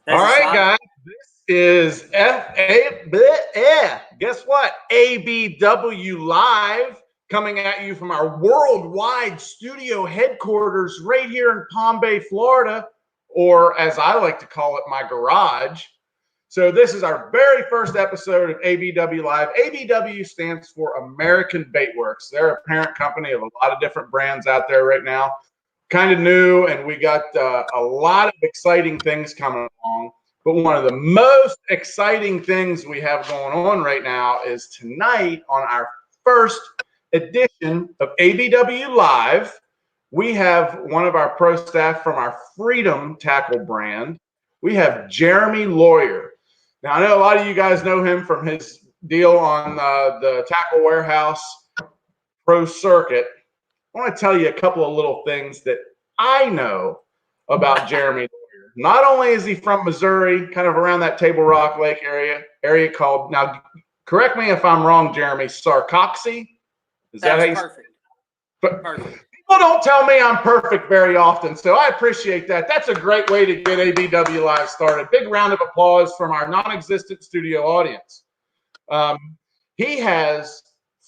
All right, guys. This is Guess what? ABW Live coming at you from our worldwide studio headquarters right here in Palm Bay, Florida, or as I like to call it, my garage. So this is our very first episode of ABW Live. ABW stands for American Baitworks. They're a parent company of a lot of different brands out there right now. Kind of new, and we got a lot of exciting things coming along. But one of the most exciting things we have going on right now is tonight on our first edition of ABW Live, we have one of our pro staff from our Freedom Tackle brand. We have Jeremy Lawyer. Now, I know a lot of you guys know him from his deal on the Tackle Warehouse Pro Circuit. I want to tell you a couple of little things that I know about Jeremy Lawyer. Not only is he from Missouri, kind of around that Table Rock Lake area called, now correct me if I'm wrong, Jeremy, Sarcoxy? Is that how you perfect. Perfect. People don't tell me I'm perfect very often, so I appreciate that. That's a great way to get ABW Live started. Big round of applause from our non-existent studio audience. He has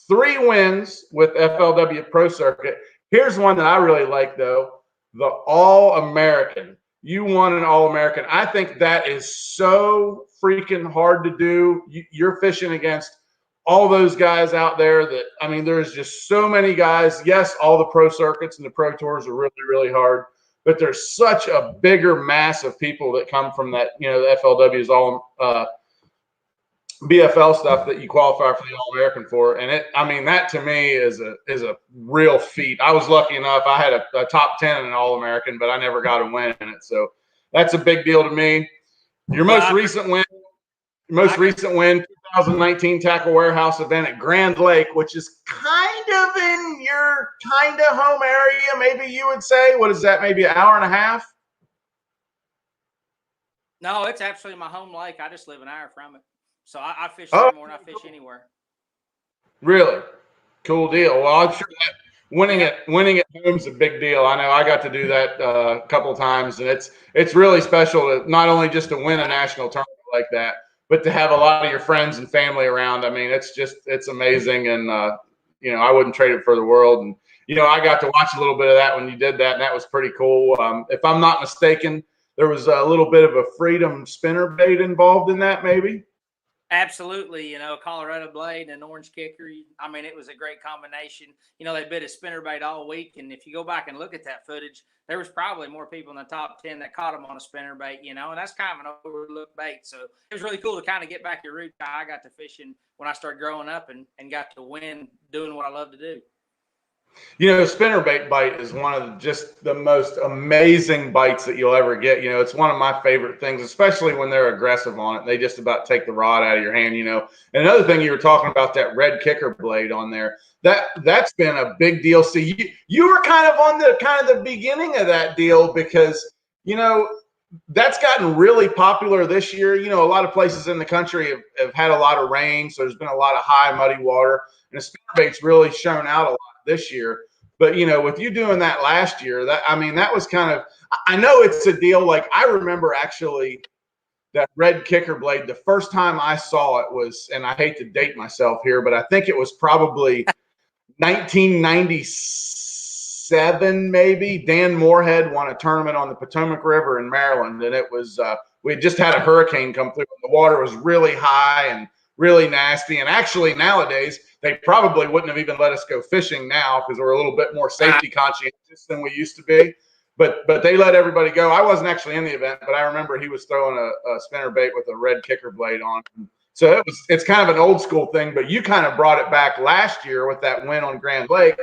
3 wins with FLW Pro Circuit. Here's one that I really like, though, the All-American. You won an All-American. I think that is so freaking hard to do. You're fishing against all those guys out there that, I mean, there's just so many guys. Yes, all the pro circuits and the pro tours are really, really hard, but there's such a bigger mass of people that come from that, you know, the FLW's all BFL stuff that you qualify for the All-American for. And I mean, that to me is a real feat. I was lucky enough. I had a top 10 in an All-American, but I never got a win in it. So that's a big deal to me. Your most recent win, 2019 Tackle Warehouse event at Grand Lake, which is kind of in your kind of home area, maybe you would say. What is that, maybe an hour and a half? No, it's absolutely my home lake. I just live an hour from it. So I fish there more than I fish anywhere. Really? Cool deal. Well, I'm sure that winning at home is a big deal. I know I got to do that a couple of times, and it's really special to not only just to win a national tournament like that, but to have a lot of your friends and family around. I mean, it's amazing, and you know, I wouldn't trade it for the world. And you know, I got to watch a little bit of that when you did that, and that was pretty cool. If I'm not mistaken, there was a little bit of a Freedom spinnerbait involved in that, maybe. Absolutely, you know, a Colorado blade and an orange kicker. I mean, it was a great combination. You know, they bit a spinnerbait all week, and if you go back and look at that footage, there was probably more people in the top 10 that caught them on a spinnerbait, you know, and that's kind of an overlooked bait. So it was really cool to kind of get back your roots. I got to fishing when I started growing up and got to win doing what I love to do. You know, spinnerbait bite is one of just the most amazing bites that you'll ever get. You know, it's one of my favorite things, especially when they're aggressive on it. They just about take the rod out of your hand, you know. And another thing, you were talking about that red kicker blade on there. That's been a big deal. See, you were kind of on the beginning of that deal because, you know, that's gotten really popular this year. You know, a lot of places in the country have had a lot of rain, so there's been a lot of high muddy water, and the spinnerbait's really shown out a lot this year. But you know, with you doing that last year, that was kind of, I know it's a deal. Like, I remember actually that red kicker blade, the first time I saw it was, and I hate to date myself here, but I think it was probably 1997, maybe. Dan Moorhead won a tournament on the Potomac River in Maryland, and it was we had just had a hurricane come through. The water was really high and really nasty, and actually nowadays they probably wouldn't have even let us go fishing now because we're a little bit more safety conscientious than we used to be. But they let everybody go. I wasn't actually in the event, but I remember he was throwing a spinnerbait with a red kicker blade on. So it's kind of an old school thing, but you kind of brought it back last year with that win on Grand Lake.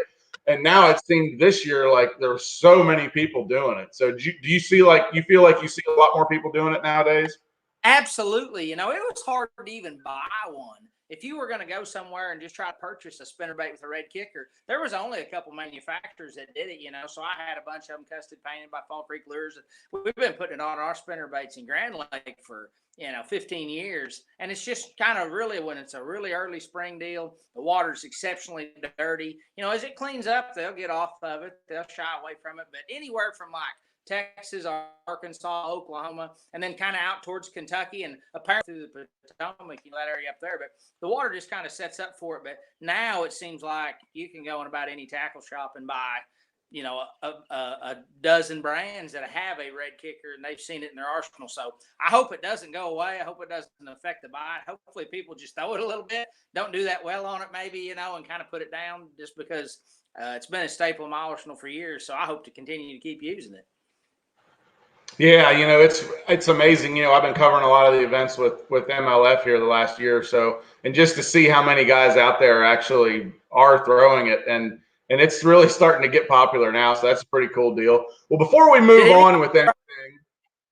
And now it seemed this year like there's so many people doing it. So do you feel like you see a lot more people doing it nowadays? Absolutely. You know, it was hard to even buy one. If you were going to go somewhere and just try to purchase a spinnerbait with a red kicker, there was only a couple manufacturers that did it, you know. So I had a bunch of them custom painted by Fall Creek Lures. We've been putting it on our spinnerbaits in Grand Lake for, 15 years. And it's just kind of really, when it's a really early spring deal, the water's exceptionally dirty. You know, as it cleans up, they'll get off of it. They'll shy away from it. But anywhere from like Texas, Arkansas, Oklahoma, and then kind of out towards Kentucky and apparently through the Potomac, that area up there. But the water just kind of sets up for it. But now it seems like you can go in about any tackle shop and buy, a dozen brands that have a red kicker, and they've seen it in their arsenal. So I hope it doesn't go away. I hope it doesn't affect the bite. Hopefully people just throw it a little bit, don't do that well on it maybe, and kind of put it down just because it's been a staple in my arsenal for years. So I hope to continue to keep using it. Yeah, it's amazing. I've been covering a lot of the events with MLF here the last year or so, and just to see how many guys out there actually are throwing it, and it's really starting to get popular now. So that's a pretty cool deal. Well, before we move on with anything,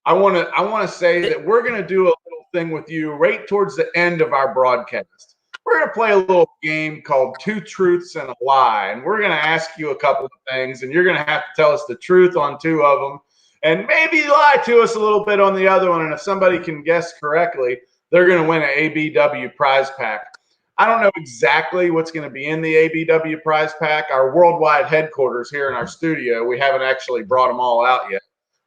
I want to say that we're going to do a little thing with you right towards the end of our broadcast. We're going to play a little game called Two Truths and a Lie, and we're going to ask you a couple of things, and you're going to have to tell us the truth on two of them, and maybe lie to us a little bit on the other one. And if somebody can guess correctly, they're going to win an ABW prize pack. I don't know exactly what's going to be in the ABW prize pack. Our worldwide headquarters here in our studio, we haven't actually brought them all out yet.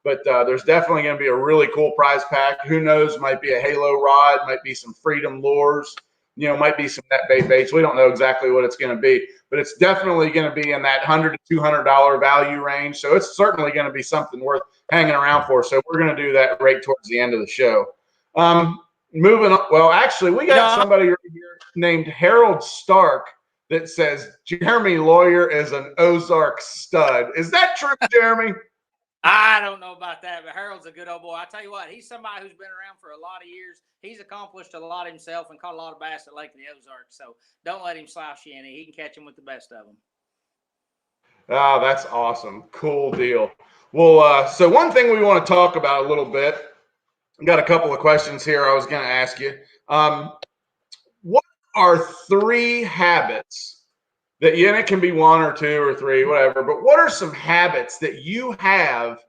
But there's definitely going to be a really cool prize pack. Who knows? Might be a halo rod, might be some freedom lures, might be some net bait baits. We don't know exactly what it's going to be, but it's definitely going to be in that $100 to $200 value range. So it's certainly going to be something worth hanging around for. So we're going to do that right towards the end of the show. Moving on. Well, actually, we got somebody right here named Harold Stark that says Jeremy Lawyer is an Ozark stud. Is that true, Jeremy? I don't know about that, but Harold's a good old boy. I tell you what, he's somebody who's been around for a lot of years. He's accomplished a lot himself and caught a lot of bass at Lake of the Ozarks. So don't let him slouch you any. He can catch them with the best of them. Oh, that's awesome. Cool deal. Well, so one thing we want to talk about a little bit, I've got a couple of questions here I was going to ask you. What are 3 habits that, and it can be 1 or 2 or 3, whatever, but what are some habits that you have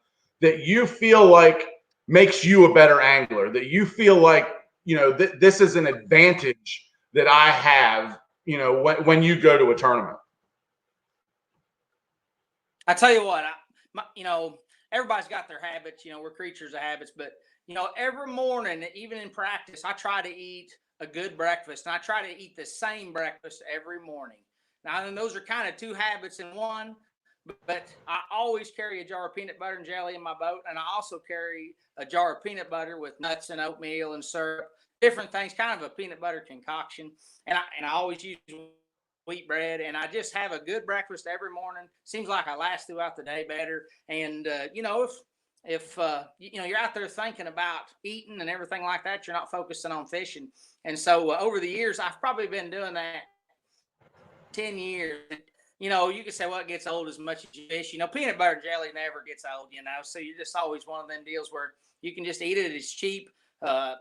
that you feel like makes you a better angler, that you feel like, this is an advantage that I have, when you go to a tournament? I tell you what, everybody's got their habits. We're creatures of habits, but every morning, even in practice, I try to eat a good breakfast, and I try to eat the same breakfast every morning. Now, and those are kind of 2 habits in one, but I always carry a jar of peanut butter and jelly in my boat, and I also carry a jar of peanut butter with nuts and oatmeal and syrup, different things, kind of a peanut butter concoction. And I always use wheat bread, and I just have a good breakfast every morning. Seems like I last throughout the day better. And if you're out there thinking about eating and everything like that, you're not focusing on fishing. And so over the years, I've probably been doing that 10 years. You can say, well, it gets old as much as you fish. Peanut butter jelly never gets old, so you're just always one of them deals where you can just eat it. It's cheap. I've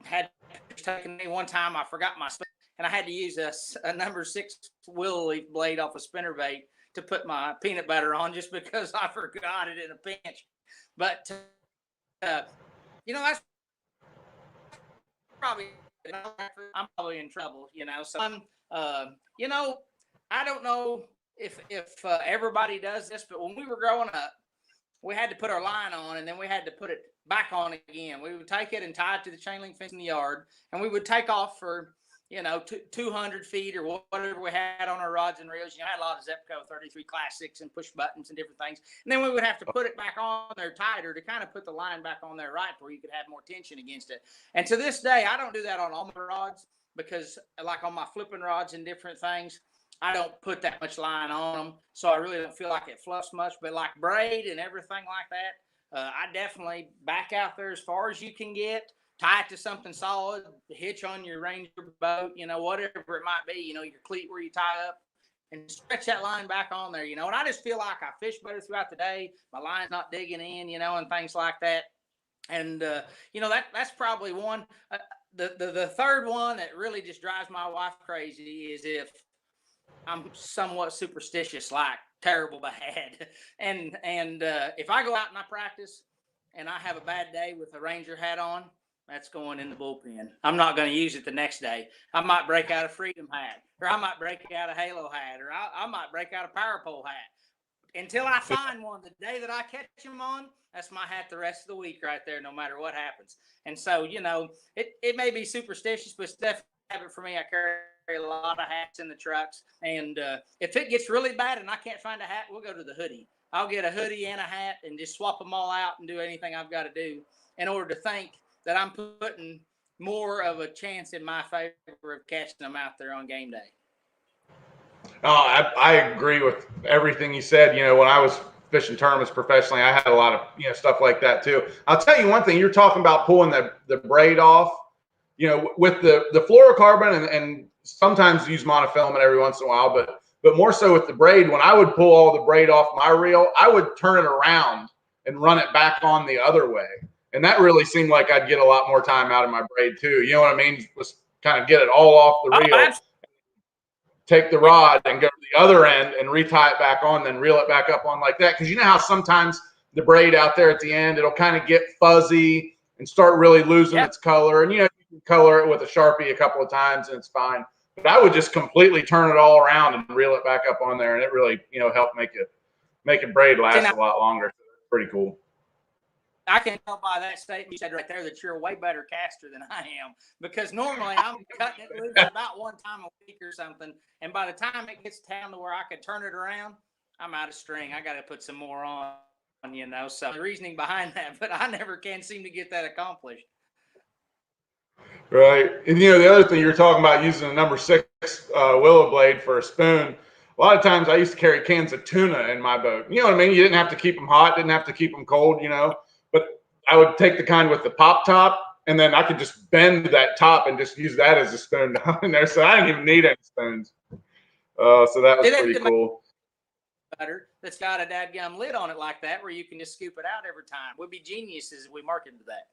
had taken me one time, I forgot my spinner, and I had to use a number 6 willow leaf blade off a spinnerbait to put my peanut butter on just because I forgot it in a pinch. But, that's probably, I'm probably in trouble, so I don't know if everybody does this, but when we were growing up, we had to put our line on, and then we had to put it back on again. We would take it and tie it to the chain link fence in the yard, and we would take off for 200 feet or whatever we had on our rods and reels. I had a lot of Zepco 33 classics and push buttons and different things. And then we would have to put it back on there tighter to kind of put the line back on there right where you could have more tension against it. And to this day, I don't do that on all my rods because, like on my flipping rods and different things, I don't put that much line on them. So I really don't feel like it fluffs much. But like braid and everything like that, I definitely back out there as far as you can get. Tie it to something solid, hitch on your Ranger boat, whatever it might be, your cleat where you tie up, and stretch that line back on there, and I just feel like I fish better throughout the day. My line's not digging in, and things like that. And, that's probably one. The third one that really just drives my wife crazy is if I'm somewhat superstitious, like terrible bad. And if I go out and I practice and I have a bad day with a Ranger hat on, that's going in the bullpen. I'm not going to use it the next day. I might break out a Freedom hat, or I might break out a Halo hat, or I might break out a Power Pole hat. until I find one, the day that I catch them on, that's my hat the rest of the week right there, no matter what happens. And so, it may be superstitious, but it's definitely a habit for me. I carry a lot of hats in the trucks. And if it gets really bad and I can't find a hat, we'll go to the hoodie. I'll get a hoodie and a hat and just swap them all out and do anything I've got to do in order to think that I'm putting more of a chance in my favor of catching them out there on game day. Oh, I agree with everything you said. When I was fishing tournaments professionally, I had a lot of stuff like that too. I'll tell you one thing. You're talking about pulling the braid off. With the fluorocarbon and sometimes use monofilament every once in a while, but more so with the braid. When I would pull all the braid off my reel, I would turn it around and run it back on the other way, and that really seemed like I'd get a lot more time out of my braid too. You know what I mean? Just kind of get it all off the reel. Absolutely. Take the rod and go to the other end and retie it back on, then reel it back up on like that. Because you know how sometimes the braid out there at the end, it'll kind of get fuzzy and start really losing its color. And you can color it with a Sharpie a couple of times and it's fine. But I would just completely turn it all around and reel it back up on there, and it really helped make it braid last a lot longer. So it's pretty cool. I can tell by that statement you said right there that you're a way better caster than I am, because normally I'm cutting it loose about one time a week or something, and by the time it gets down to where I can turn it around, I'm out of string. I got to put some more on, So the reasoning behind that, but I never can seem to get that accomplished. Right, and the other thing you're talking about using a number 6 willow blade for a spoon. A lot of times I used to carry cans of tuna in my boat. You know what I mean? You didn't have to keep them hot, didn't have to keep them cold, But I would take the kind with the pop top, and then I could just bend that top and just use that as a spoon down in there. So I didn't even need any spoons. So that was pretty cool. Butter that's got a dadgum lid on it like that, where you can just scoop it out every time. We'd be geniuses if we marketed that.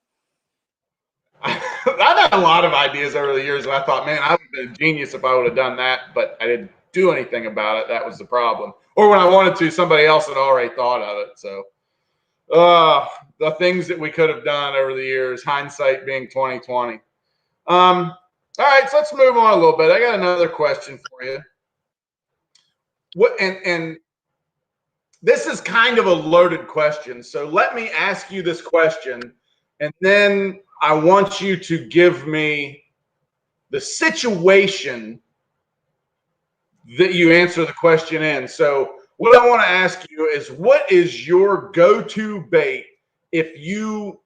I've had a lot of ideas over the years, and I thought, man, I would have been a genius if I would have done that, but I didn't do anything about it. That was the problem. Or when I wanted to, somebody else had already thought of it. So the things that we could have done over the years, hindsight being 2020. All right, so let's move on a little bit. I got another question for you. And this is kind of a loaded question, so let me ask you this question, and then I want you to give me the situation that you answer the question in. So what I want to ask you is, what is your go-to bait if you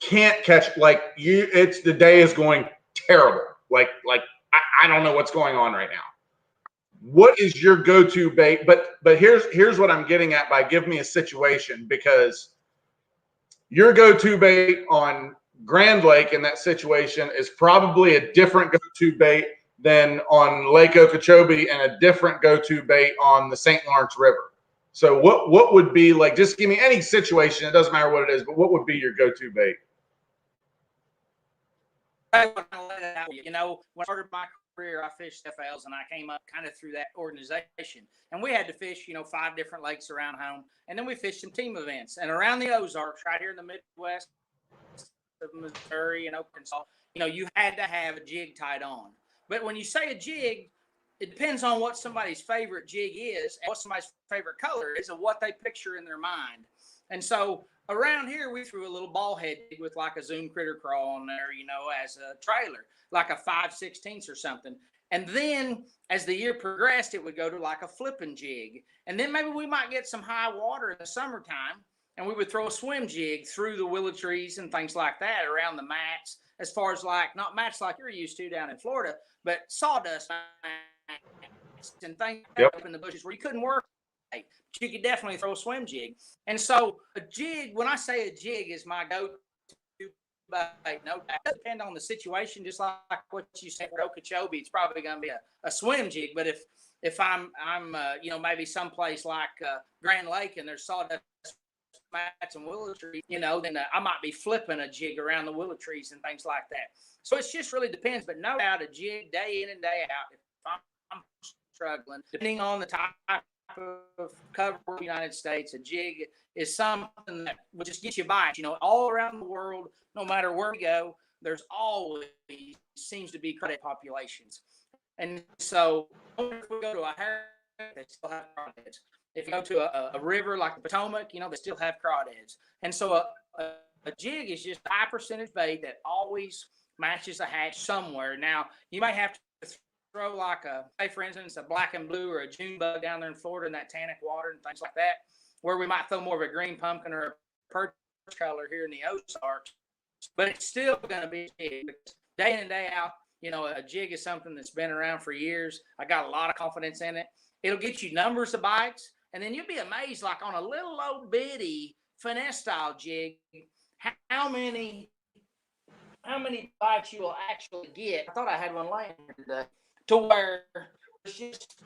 can't catch, it's the day is going terrible. I don't know what's going on right now. What is your go-to bait? But here's what I'm getting at by give me a situation, because your go-to bait on Grand Lake in that situation is probably a different go-to bait than on Lake Okeechobee, and a different go-to bait on the St. Lawrence River. So what would be, just give me any situation, it doesn't matter what it is, but what would be your go-to bait? When I started my career, I fished FLs, and I came up kind of through that organization. And we had to fish, 5 different lakes around home. And then we fished some team events. And around the Ozarks, right here in the Midwest of Missouri and Arkansas, you had to have a jig tied on. But when you say a jig, it depends on what somebody's favorite jig is and what somebody's favorite color is and what they picture in their mind. And so around here, we threw a little ball head jig with like a Zoom critter crawl on there, as a trailer, like a 5/16 or something. And then as the year progressed, it would go to like a flipping jig. And then maybe we might get some high water in the summertime, and we would throw a swim jig through the willow trees and things like that around the mats, as far as not mats like you're used to down in Florida, but sawdust mats and things up in the bushes where you couldn't work. But you could definitely throw a swim jig. And so a jig, when I say a jig is my go-to bait, no doubt, it depends on the situation, just like what you said for Okeechobee, it's probably going to be a swim jig. But if I'm maybe someplace like Grand Lake and there's sawdust mats and willow trees, then I might be flipping a jig around the willow trees and things like that. So it's just really depends. But no doubt, a jig day in and day out, if I'm struggling, depending on the type of cover in the United States, a jig is something that will just get you by. All around the world, no matter where we go, there's always seems to be credit populations. And so if we go to a heritage, they still have crawdads. if you go to a river like the Potomac, they still have crawdads. And so a jig is just a high percentage bait that always matches a hatch somewhere. Now, you might have to throw like say for instance, a black and blue or a June bug down there in Florida in that tannic water and things like that, where we might throw more of a green pumpkin or a perch color here in the Ozarks. But it's still going to be a jig. Day in and day out, a jig is something that's been around for years. I got a lot of confidence in it. It'll get you numbers of bites, and then you'll be amazed, like on a little old bitty finesse style jig, how many bites you will actually get. I thought I had one laying here today, to where there's just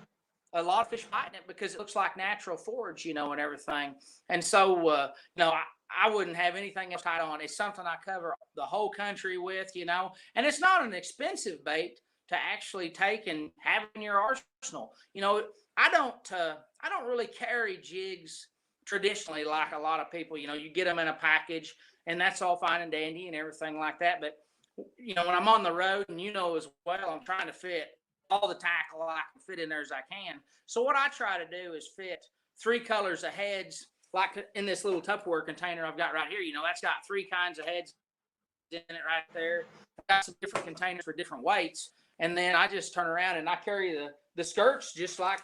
a lot of fish biting it because it looks like natural forage, and everything. And so, I wouldn't have anything else tied on. It's something I cover the whole country with, and it's not an expensive bait to actually take and have in your arsenal. I don't really carry jigs traditionally like a lot of people. You get them in a package, and that's all fine and dandy and everything like that. But when I'm on the road, and as well, I'm trying to fit all the tackle I can fit in there as I can. So what I try to do is fit 3 colors of heads, like in this little Tupperware container I've got right here. That's got 3 kinds of heads in it right there. I've got some different containers for different weights, and then I just turn around and I carry the skirts just like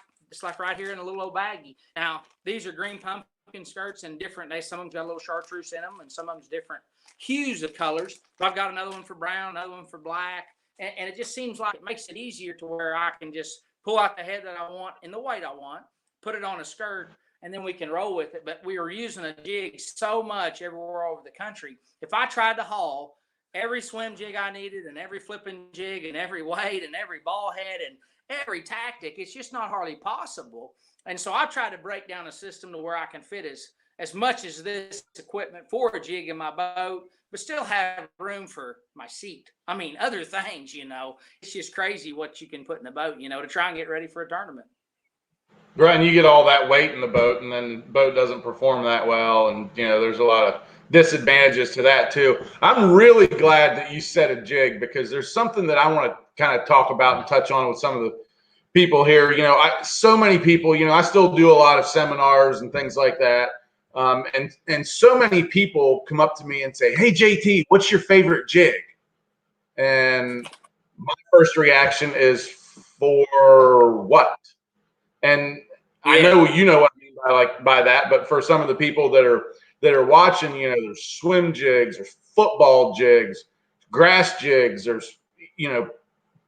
right here in a little old baggie. Now, these are green pumpkin skirts and different. Some of them got a little chartreuse in them, and some of them's different hues of colors. But I've got another one for brown, another one for black, and it just seems like it makes it easier to where I can just pull out the head that I want in the weight I want, put it on a skirt, and then we can roll with it. But we were using a jig so much everywhere over the country. If I tried to haul every swim jig I needed and every flipping jig and every weight and every ball head and every tactic, it's just not hardly possible. And so I try to break down a system to where I can fit as much as this equipment for a jig in my boat, but still have room for my seat. I mean, other things, it's just crazy what you can put in the boat, to try and get ready for a tournament. Right, and you get all that weight in the boat, and then the boat doesn't perform that well, and there's a lot of disadvantages to that too. I'm really glad that you said a jig, because there's something that I want to kind of talk about and touch on with some of the people here. So many people. I still do a lot of seminars and things like that, and so many people come up to me and say, "Hey, JT, what's your favorite jig?" And my first reaction is, "For what?" And I know what I mean by that, but for some of the people that are watching, there's swim jigs, there's football jigs, grass jigs, there's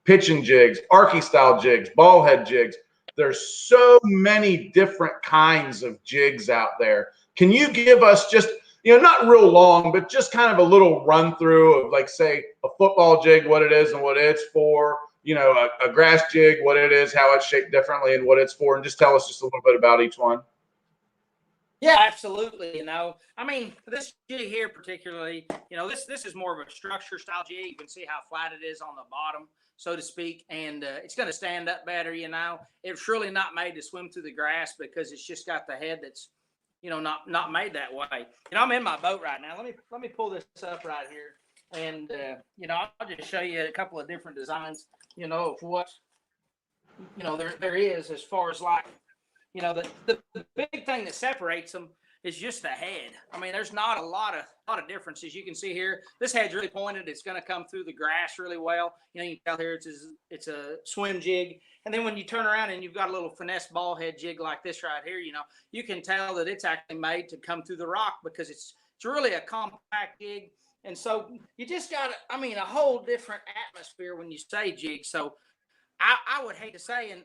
pitching jigs, arky style jigs, ball head jigs. There's so many different kinds of jigs out there. Can you give us just not real long, but just kind of a little run through of, like, say, a football jig, what it is and what it's for? A grass jig, what it is, how it's shaped differently, and what it's for, and just tell us just a little bit about each one. Yeah, absolutely. I mean, this jig here particularly, this is more of a structure style jig. You can see how flat it is on the bottom, so to speak, and it's going to stand up better. It's really not made to swim through the grass because it's just got the head that's, not made that way. I'm in my boat right now. Let me pull this up right here, and I'll just show you a couple of different designs. Of what there is, as far as like, the big thing that separates them is just the head. I mean, there's not a lot of differences. You can see here, this head's really pointed. It's going to come through the grass really well. You can tell here it's a swim jig. And then when you turn around and you've got a little finesse ball head jig like this right here, you can tell that it's actually made to come through the rock, because it's really a compact jig. And so you just got, a whole different atmosphere when you say jig. So I would hate to say, and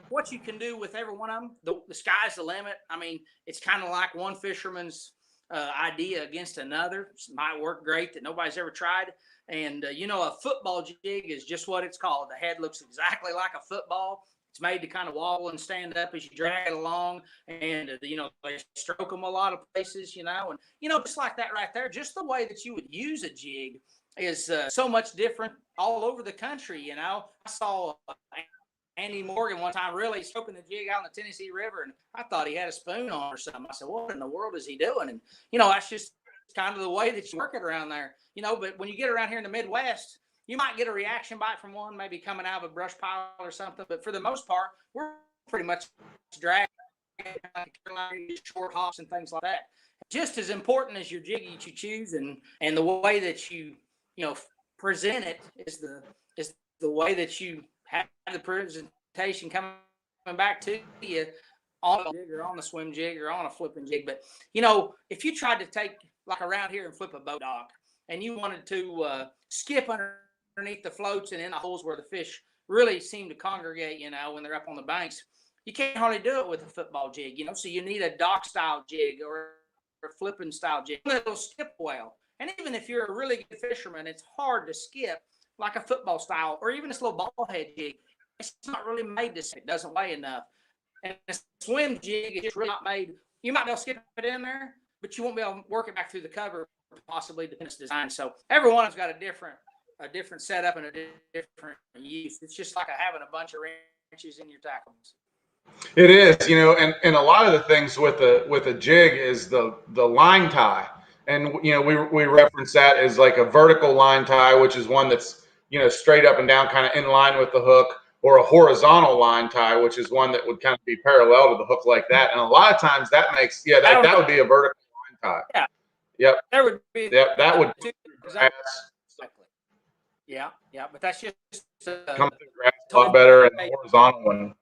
what you can do with every one of them, the sky's the limit. I mean, it's kind of like one fisherman's idea against another. It might work great that nobody's ever tried. And, a football jig is just what it's called. The head looks exactly like a football. It's made to kind of wobble and stand up as you drag it along. And, they stroke them a lot of places, and, just like that right there, just the way that you would use a jig is so much different all over the country. I saw Andy Morgan one time really stroking the jig out in the Tennessee River, and I thought he had a spoon on or something. I said, what in the world is he doing? And, that's just kind of the way that you work it around there. But when you get around here in the you might get a reaction bite from one, maybe coming out of a brush pile or something. But for the most part, we're pretty much drag, short hops and things like that. Just as important as your jig that you choose and the way that you present it is the way that you have the presentation coming back to you on a jig or on a swim jig or on a flipping jig. But if you tried to take like around here and flip a boat dock and you wanted to skip underneath the floats and in the holes where the fish really seem to congregate, when they're up on the banks, you can't hardly do it with a football jig, so you need a dock style jig or a flipping style jig. It'll skip well. And even if you're a really good fisherman, it's hard to skip like a football style or even this little ball head jig. It's not really made to skip. It doesn't weigh enough. And a swim jig is just really not made. You might be able to skip it in there, but you won't be able to work it back through the cover, possibly depending on its design. So every one of them's got a different setup and a different use. It's just like having a bunch of wrenches in your tackles. It is, and a lot of the things with a jig is the line tie, and we reference that as like a vertical line tie, which is one that's straight up and down, kind of in line with the hook, or a horizontal line tie, which is one that would kind of be parallel to the hook like that. And a lot of times that makes that would be a vertical line tie. Yeah. Yep. There would be. Yep. That would. Exactly. Yeah. But that's just come through grass a lot better, and the horizontal one.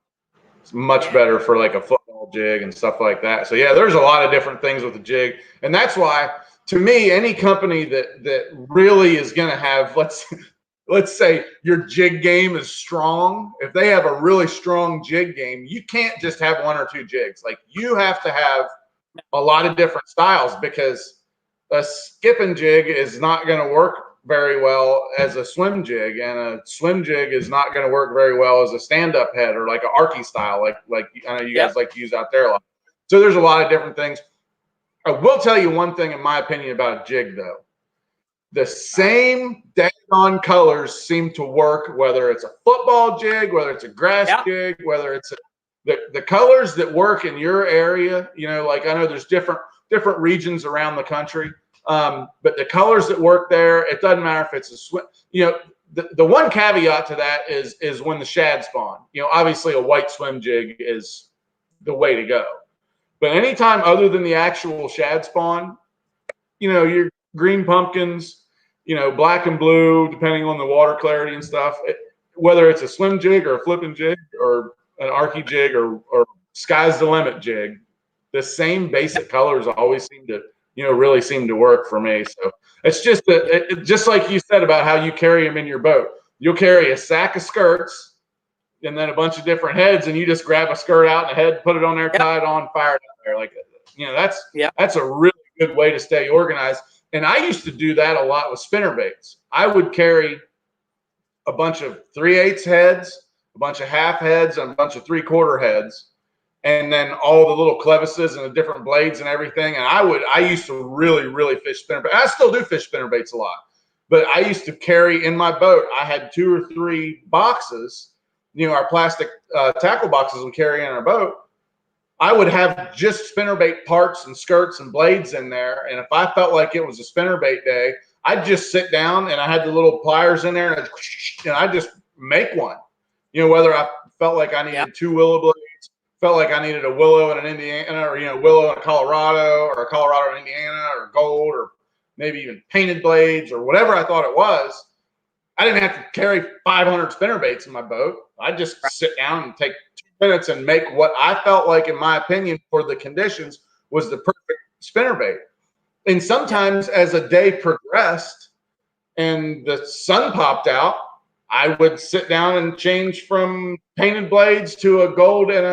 It's much better for like a football jig and stuff like that. So there's a lot of different things with the jig, and that's why, to me, any company that really is going to have, let's say your jig game is strong. If they have a really strong jig game, you can't just have one or two jigs. Like, you have to have a lot of different styles, because a skipping jig is not going to work very well as a swim jig, and a swim jig is not going to work very well as a stand-up head or like an arky style, like I know you guys like to use out there a lot. So there's a lot of different things. I will tell you one thing, in my opinion, about a jig, though. The same daggone colors seem to work, whether it's a football jig, whether it's a grass jig, whether it's the colors that work in your area. Like, I know there's different regions around the country. But the colors that work there, it doesn't matter if it's a swim. The one caveat to that is when the shad spawn. Obviously a white swim jig is the way to go. But anytime other than the actual shad spawn, your green pumpkins, black and blue, depending on the water clarity and stuff, whether it's a swim jig or a flipping jig or an arky jig or sky's the limit jig, the same basic colors always seem to really seem to work for me. So it's just just like you said about how you carry them in your boat. You'll carry a sack of skirts and then a bunch of different heads, and you just grab a skirt out and a head, put it on there, tie it on, fire it out there. Like, that's a really good way to stay organized. And I used to do that a lot with spinner baits. I would carry a bunch of 3/8 heads, a bunch of half heads, and a bunch of 3/4 heads, and then all the little clevises and the different blades and everything. And I used to really, really fish spinner baits. I still do fish spinner baits a lot, but I used to carry in my boat, I had 2 or 3 boxes, our plastic tackle boxes we carry in our boat. I would have just spinnerbait parts and skirts and blades in there. And if I felt like it was a spinnerbait day, I'd just sit down, and I had the little pliers in there, and I'd just make one. Whether I felt like I needed 2 willow blades, felt like I needed a willow and an Indiana, or willow and a Colorado, or a Colorado and Indiana, or gold, or maybe even painted blades, or whatever I thought it was. I didn't have to carry 500 spinnerbaits in my boat. I'd just sit down and take 2 minutes and make what I felt like, in my opinion, for the conditions, was the perfect spinnerbait. And sometimes as a day progressed and the sun popped out, I would sit down and change from painted blades to a gold and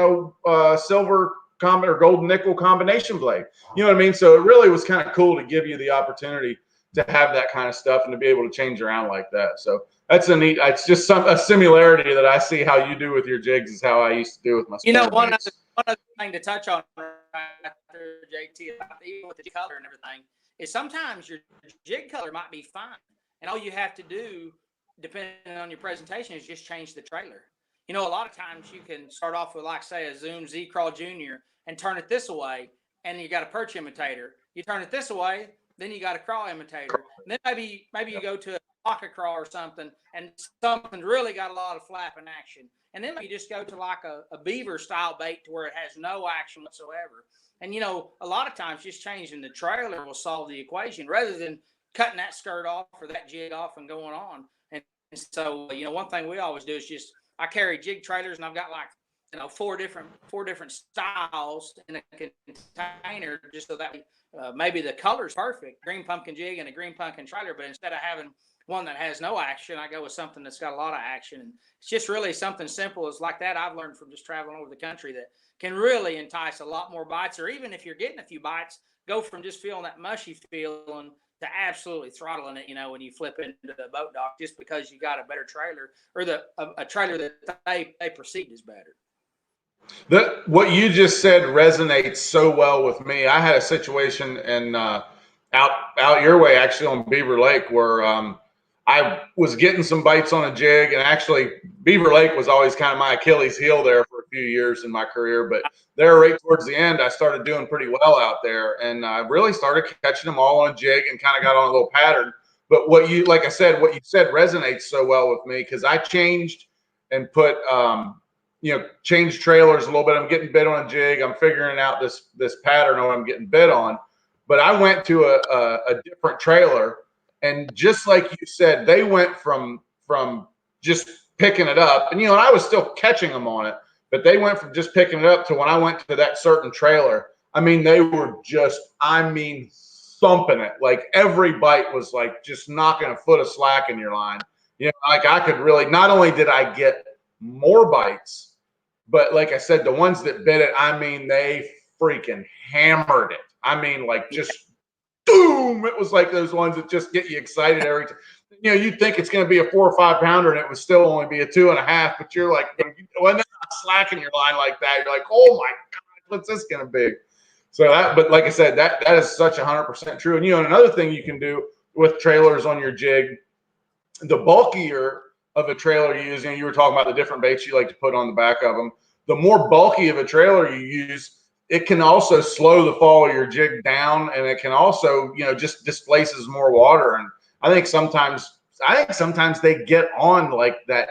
a silver or gold and nickel combination blade. You know what I mean? So it really was kind of cool to give you the opportunity to have that kind of stuff and to be able to change around like that. So that's it's just a similarity that I see how you do with your jigs is how I used to do with my spinner baits. One other thing to touch on after JT, even with the color and everything, is sometimes your jig color might be fine, and all you have to do, depending on your presentation, is just change the trailer. A lot of times you can start off with, like, say, a Zoom Z-Crawl Junior and turn it this way, and you got a perch imitator. You turn it this way, then you got a crawl imitator. And then maybe you go to a pocket crawl or something, and something really got a lot of flapping action. And then you just go to like a beaver style bait to where it has no action whatsoever. And, a lot of times just changing the trailer will solve the equation rather than cutting that skirt off or that jig off and going on. And so, one thing we always do is I carry jig trailers, and I've got like, four different styles in a container, just so that maybe the color's perfect, green pumpkin jig and a green pumpkin trailer. But instead of having one that has no action, I go with something that's got a lot of action. And it's just really something simple as like that I've learned from just traveling over the country that can really entice a lot more bites. Or even if you're getting a few bites, go from just feeling that mushy feeling to absolutely throttling it, when you flip into the boat dock, just because you got a better trailer or a trailer that they perceived as better. What you just said resonates so well with me. I had a situation in out your way, actually, on Beaver Lake, where I was getting some bites on a jig, and actually Beaver Lake was always kind of my Achilles heel there for a few years in my career. But there, right towards the end, I started doing pretty well out there, and I really started catching them all on a jig and kind of got on a little pattern. But what you said resonates so well with me, because I changed and put change trailers a little bit. I'm getting bit on a jig. I'm figuring out this pattern I'm getting bit on. But I went to a different trailer, and just like you said, they went from just picking it up, and I was still catching them on it, but they went from just picking it up to when I went to that certain trailer. I mean, they were thumping it. Like every bite was like just knocking a foot of slack in your line. Like I could really, not only did I get more bites, but like I said, the ones that bit it, I mean, they freaking hammered it. I mean, like just boom. It was like those ones that just get you excited every time. You'd think it's going to be a 4 or 5 pounder, and it would still only be a 2.5. But you're like, when they're not slacking your line like that, you're like, oh my God, what's this going to be? So but like I said, that is such 100% true. And another thing you can do with trailers on your jig, the bulkier of a trailer you use, you were talking about the different baits you like to put on the back of them. The more bulky of a trailer you use, it can also slow the fall of your jig down, and it can also, just displaces more water. And I think sometimes they get on like that,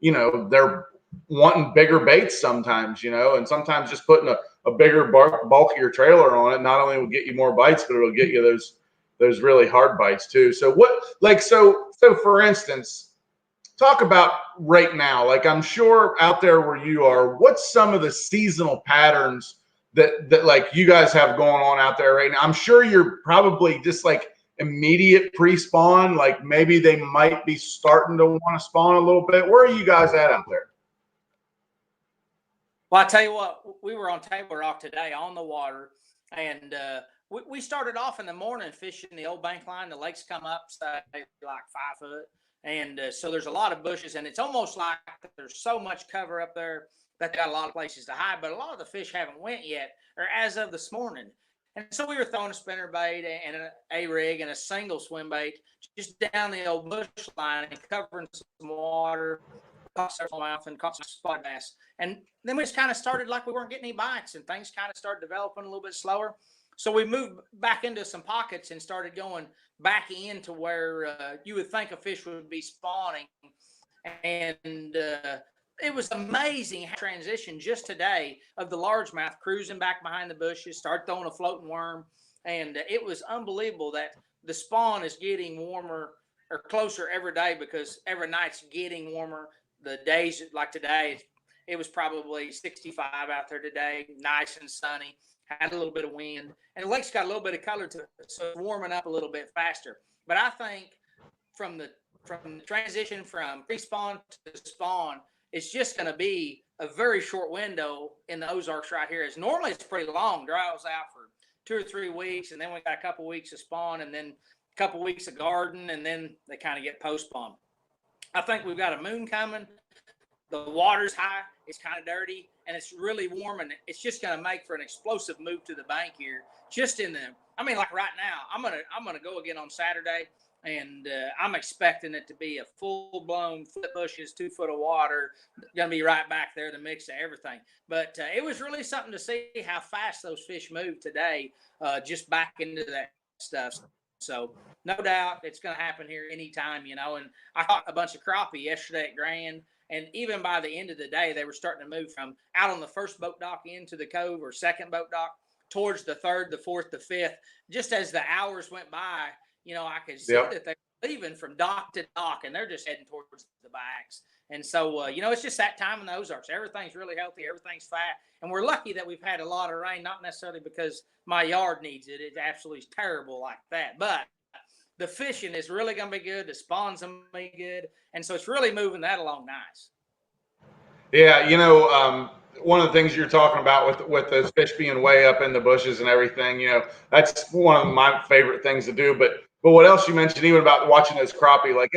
they're wanting bigger baits sometimes, and sometimes just putting a bigger, bulkier trailer on it not only will get you more bites, but it'll get you those really hard bites too. So so for instance, talk about right now, like I'm sure out there where you are, what's some of the seasonal patterns that like you guys have going on out there right now? I'm sure you're probably just like immediate pre-spawn, like maybe they might be starting to want to spawn a little bit. Where are you guys at out there? Well, I tell you what, we were on Table Rock today on the water, and we started off in the morning fishing the old bank line. The lakes come up, say, like 5 foot. And so there's a lot of bushes, and it's almost like there's so much cover up there that they got a lot of places to hide. But a lot of the fish haven't went yet, or as of this morning. And so we were throwing a spinner bait and an A-rig and a single swim bait just down the old bush line and covering some water, caught several mouth and caught some spot bass. And then we just kind of started like we weren't getting any bites, and things kind of started developing a little bit slower. So we moved back into some pockets and started going back into where you would think a fish would be spawning. And it was amazing how transition just today of the largemouth cruising back behind the bushes, start throwing a floating worm. And it was unbelievable that the spawn is getting warmer or closer every day, because every night's getting warmer. The days like today, it was probably 65 out there today, nice and sunny. Had a little bit of wind, and the lake's got a little bit of color to it, so it's warming up a little bit faster. But I think from the transition from pre-spawn to spawn, it's just going to be a very short window in the Ozarks right here. It's normally pretty long, dries out for 2 or 3 weeks, and then we got a couple weeks of spawn, and then a couple weeks of garden, and then they kind of get post-spawn. I think we've got a moon coming. The water's high, it's kind of dirty, and it's really warm, and it's just going to make for an explosive move to the bank here. Just in the, I mean, like right now, I'm gonna go again on Saturday, and I'm expecting it to be a full-blown foot bushes, 2 foot of water, going to be right back there, the mix of everything. But it was really something to see how fast those fish moved today, just back into that stuff. So no doubt it's going to happen here anytime, And I caught a bunch of crappie yesterday at Grand. And even by the end of the day, they were starting to move from out on the first boat dock into the cove or second boat dock towards the third, the fourth, the fifth. Just as the hours went by, I could see Yep. that they were leaving from dock to dock, and they're just heading towards the backs. And so, it's just that time in the Ozarks. Everything's really healthy. Everything's fat. And we're lucky that we've had a lot of rain, not necessarily because my yard needs it. It's absolutely terrible like that. But the fishing is really going to be good. The spawn's going to be good. And so it's really moving that along nice. Yeah, one of the things you're talking about with those fish being way up in the bushes and everything, that's one of my favorite things to do. But what else you mentioned, even about watching those crappie, like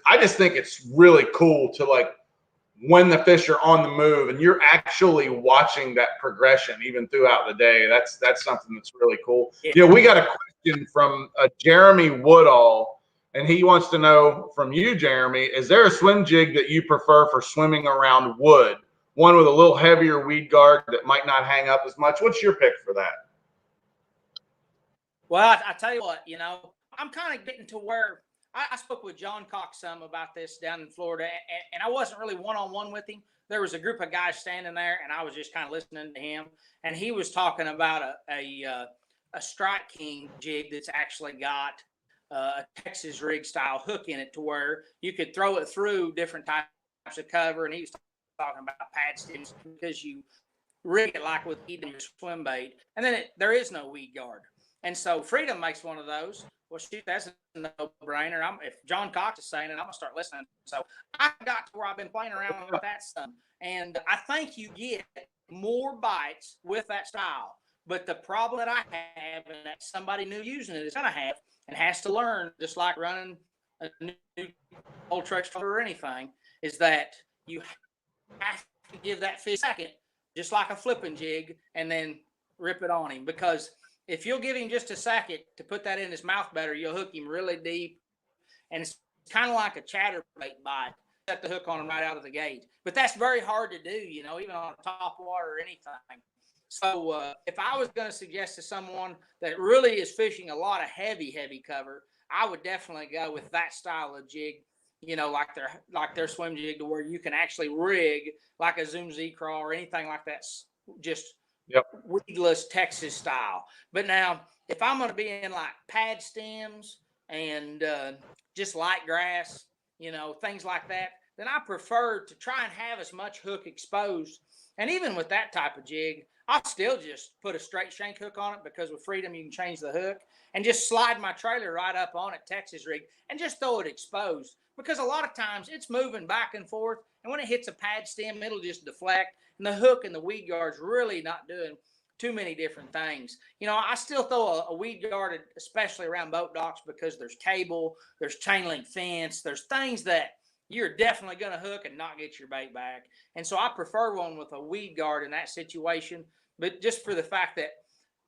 I just think it's really cool to, like, when the fish are on the move and you're actually watching that progression even throughout the day. That's something that's really cool. Yeah. We got a question from Jeremy Woodall, and he wants to know from you, Jeremy, is there a swim jig that you prefer for swimming around wood? One with a little heavier weed guard that might not hang up as much. What's your pick for that? Well, I tell you what, I'm kind of getting to where I spoke with John Cox some about this down in Florida, and I wasn't really one-on-one with him. There was a group of guys standing there, and I was just kind of listening to him, and he was talking about a Strike King jig that's actually got a Texas rig style hook in it to where you could throw it through different types of cover, and he was talking about pad stems because you rig it like with weed in your swim bait, and then there is no weed guard. And so Freedom makes one of those. Well, shoot, that's a no-brainer. If John Cox is saying it, I'm going to start listening. So I got to where I've been playing around with that some. And I think you get more bites with that style. But the problem that I have, and that somebody new using it is going to have, and has to learn, just like running a new old truck or anything, is that you have to give that fish a second, just like a flipping jig, and then rip it on him. Because if you'll give him just a second to put that in his mouth better, you'll hook him really deep. And it's kind of like a chatterbait bite. Set the hook on him right out of the gate. But that's very hard to do, even on top water or anything. So if I was going to suggest to someone that really is fishing a lot of heavy cover, I would definitely go with that style of jig, like their swim jig, to where you can actually rig like a Zoom Z Craw or anything like that, just weedless Texas style. But now, if I'm going to be in like pad stems and just light grass, things like that, then I prefer to try and have as much hook exposed. And even with that type of jig, I'll still just put a straight shank hook on it, because with Freedom you can change the hook, and just slide my trailer right up on it, Texas rig, and just throw it exposed. Because a lot of times it's moving back and forth, and when it hits a pad stem, it'll just deflect. And the hook and the weed guard's really not doing too many different things. I still throw a weed guard, especially around boat docks, because there's cable, there's chain link fence, there's things that you're definitely going to hook and not get your bait back. And so I prefer one with a weed guard in that situation, but just for the fact that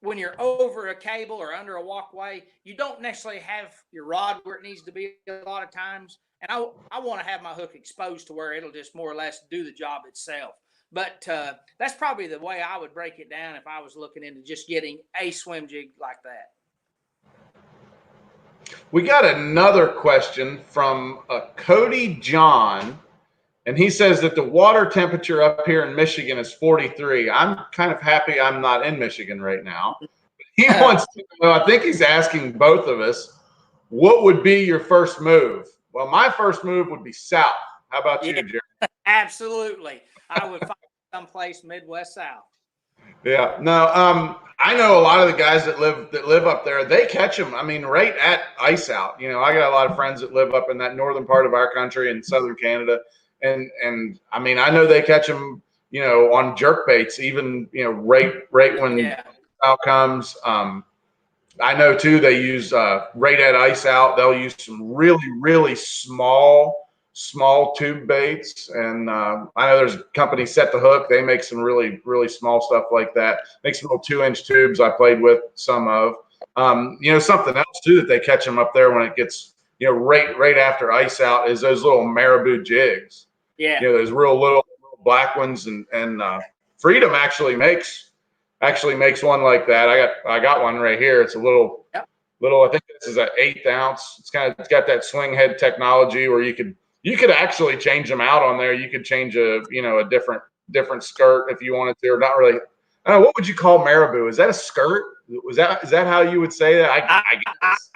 when you're over a cable or under a walkway, you don't necessarily have your rod where it needs to be a lot of times. And I want to have my hook exposed to where it'll just more or less do the job itself. But that's probably the way I would break it down if I was looking into just getting a swim jig like that. We got another question from Cody John, and he says that the water temperature up here in Michigan is 43. I'm kind of happy I'm not in Michigan right now. He wants to know, I think he's asking both of us, what would be your first move? Well, my first move would be south. How about you, Jerry? Absolutely. I would find someplace Midwest South. Yeah, no, I know a lot of the guys that live up there. They catch them. I mean, right at ice out. I got a lot of friends that live up in that northern part of our country in southern Canada, and I mean, I know they catch them. On jerk baits, even right when out comes. I know too. They use right at ice out. They'll use some really small tube baits, and I know there's a company, Set the Hook. They make some really small stuff like that. Make some little 2-inch tubes. I played with some of. Something else too that they catch them up there when it gets right after ice out is those little marabou jigs. Yeah. Those real little black ones, and Freedom actually makes one like that. I got one right here. It's a little. I think this is an 1/8 ounce. It's got that swing head technology where you could You could actually change them out on there. You could change a different skirt if you wanted to, or not really. I don't know, what would you call marabou? Is that a skirt? Is that how you would say that? I guess.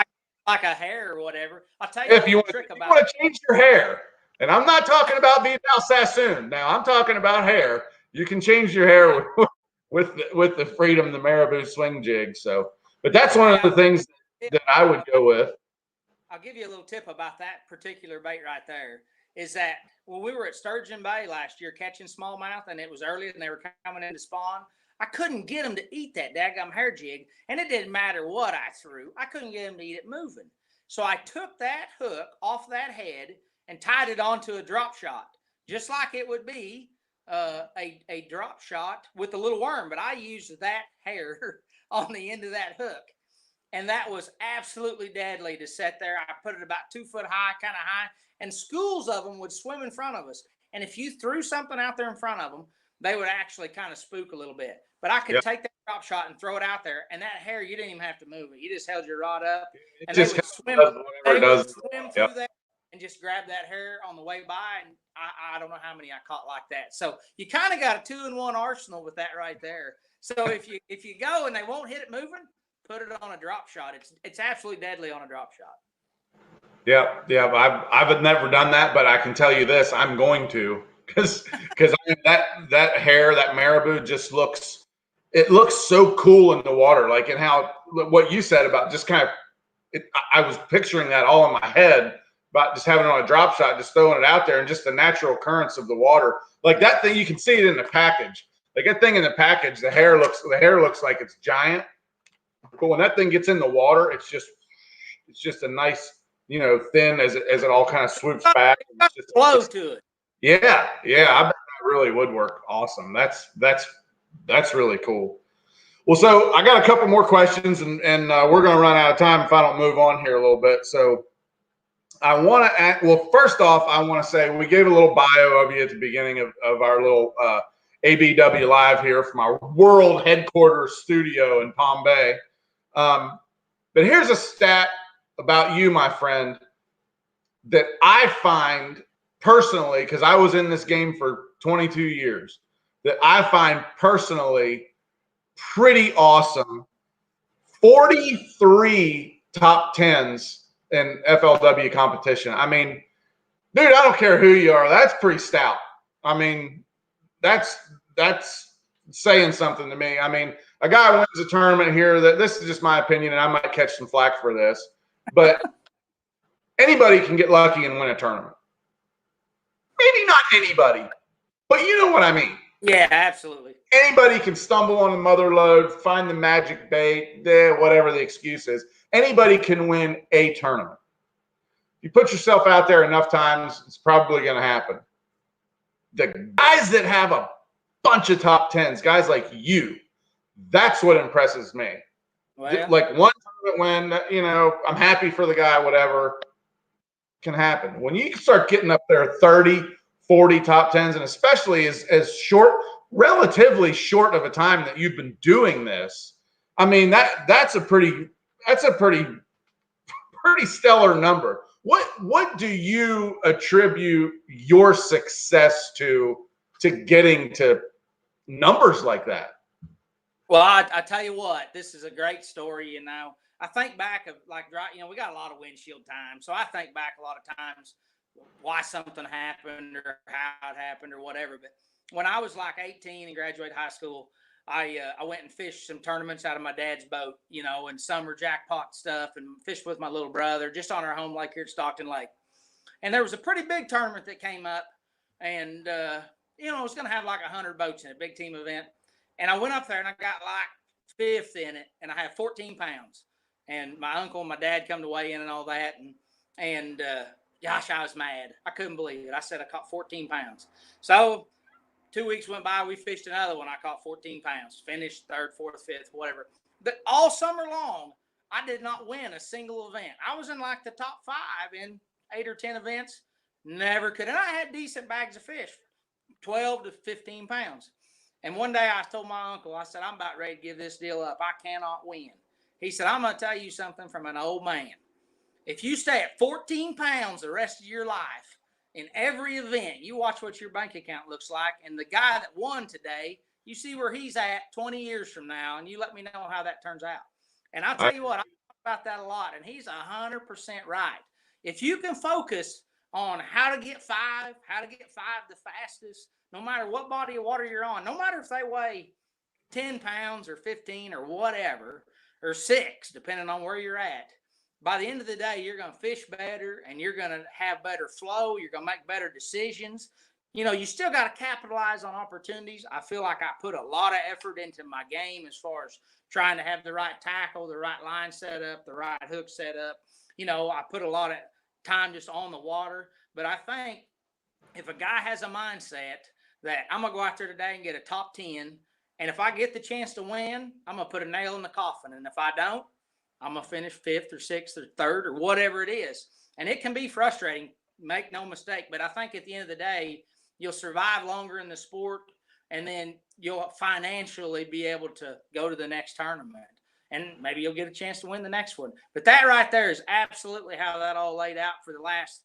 Like a hair or whatever. I'll tell you a If you little want, trick if you about want to change your hair, and I'm not talking about being Al Sassoon. Now I'm talking about hair. You can change your hair with the freedom, the marabou swing jig. So, but that's one of the things that I would go with. I'll give you a little tip about that particular bait right there. Is that when we were at Sturgeon Bay last year catching smallmouth, and it was early and they were coming in to spawn, I couldn't get them to eat that daggum hair jig, and it didn't matter what I threw. I couldn't get them to eat it moving. So I took that hook off that head and tied it onto a drop shot, just like it would be a drop shot with a little worm. But I used that hair on the end of that hook. And that was absolutely deadly to sit there. I put it about 2 foot high, kind of high, and schools of them would swim in front of us. And if you threw something out there in front of them, they would actually kind of spook a little bit. But I could take that drop shot and throw it out there, and that hair, you didn't even have to move it. You just held your rod up, and they would swim. Through that and just grab that hair on the way by. And I don't know how many I caught like that. So you kind of got a 2-in-1 arsenal with that right there. So if you go and they won't hit it moving, put it on a drop shot. It's absolutely deadly on a drop shot. Yeah. I've never done that, but I can tell you this: I'm going to, because that hair, that marabou, just looks so cool in the water. Like, and how what you said about just kind of, I was picturing that all in my head about just having it on a drop shot, just throwing it out there, and just the natural currents of the water. Like that thing, you can see it in the package. Like that thing in the package, the hair looks like it's giant. But when that thing gets in the water, it's just a nice, thin as it all kind of swoops back. It's just flow to it. Yeah. I bet that really would work awesome. That's really cool. Well, so I got a couple more questions, and we're going to run out of time if I don't move on here a little bit. So I want to ask, well, first off, I want to say we gave a little bio of you at the beginning of our little ABW Live here from our world headquarters studio in Palm Bay. But here's a stat about you, my friend, that I find personally, because I was in this game for 22 years, that I find personally pretty awesome. 43 top 10s in FLW competition. I mean, dude, I don't care who you are. That's pretty stout. I mean, that's saying something to me. I mean, a guy wins a tournament here, that this is just my opinion, and I might catch some flack for this, but anybody can get lucky and win a tournament. Maybe not anybody, but you know what I mean. Yeah, absolutely. Anybody can stumble on a mother lode, find the magic bait, whatever the excuse is. Anybody can win a tournament. If you put yourself out there enough times, it's probably going to happen. The guys that have a bunch of top 10s, guys like you, that's what impresses me. Well, like one tournament win, I'm happy for the guy, whatever can happen. When you start getting up there 30, 40 top 10s, and especially as short, relatively short of a time that you've been doing this, I mean, that's a pretty stellar number. What do you attribute your success to getting to numbers like that? Well, I tell you what, this is a great story. I think back of we got a lot of windshield time, so I think back a lot of times why something happened or how it happened or whatever. But when I was like 18 and graduated high school, I went and fished some tournaments out of my dad's boat, and summer jackpot stuff, and fished with my little brother just on our home lake here at Stockton Lake. And there was a pretty big tournament that came up, and it was going to have like 100 boats in it, big team event. And I went up there and I got like 5th in it, and I had 14 pounds. And my uncle and my dad come to weigh in and all that, and gosh, I was mad. I couldn't believe it. I said I caught 14 pounds. So 2 weeks went by, we fished another one. I caught 14 pounds, finished 3rd, 4th, 5th, whatever. But all summer long, I did not win a single event. I was in like the top 5 in 8 or 10 events. Never could. And I had decent bags of fish, 12 to 15 pounds. And one day I told my uncle, I said, I'm about ready to give this deal up. I cannot win. He said, I'm going to tell you something from an old man. If you stay at 14 pounds the rest of your life, in every event, you watch what your bank account looks like, and the guy that won today, you see where he's at 20 years from now, and you let me know how that turns out. And I'll tell you what, I talk about that a lot, and he's 100% right. If you can focus on how to get five the fastest, no matter what body of water you're on, no matter if they weigh 10 pounds or 15 or whatever, or 6, depending on where you're at, by the end of the day, you're going to fish better and you're going to have better flow. You're going to make better decisions. You know, you still got to capitalize on opportunities. I feel like I put a lot of effort into my game as far as trying to have the right tackle, the right line set up, the right hook set up. You know, I put a lot of time just on the water. But I think if a guy has a mindset that I'm going to go out there today and get a top 10, and if I get the chance to win, I'm going to put a nail in the coffin. And if I don't, I'm going to finish 5th or 6th or 3rd or whatever it is. And it can be frustrating, make no mistake. But I think at the end of the day, you'll survive longer in the sport, and then you'll financially be able to go to the next tournament. And maybe you'll get a chance to win the next one. But that right there is absolutely how that all laid out for the last,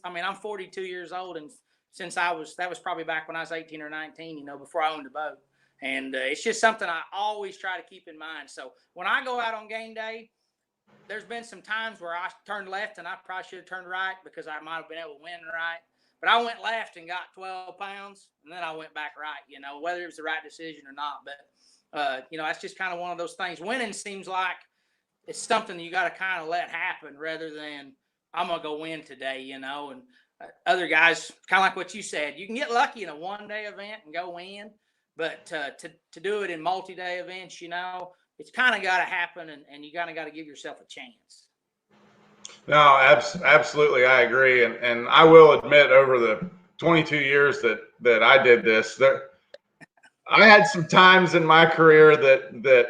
I'm 42 years old. And since that was probably back when I was 18 or 19, you know, before I owned a boat. And it's just something I always try to keep in mind. So when I go out on game day, there's been some times where I turned left and I probably should have turned right because I might have been able to win right. But I went left and got 12 pounds, and then I went back right, you know, whether it was the right decision or not. But, you know, that's just kind of one of those things. Winning seems like it's something you got to kind of let happen rather than I'm going to go win today, you know. And other guys, kind of like what you said, you can get lucky in a one-day event and go win. But to do it in multi-day events, you know, it's kind of got to happen, and you kind of got to give yourself a chance. No, absolutely. I agree. And I will admit, over the 22 years that I did this, I had some times in my career that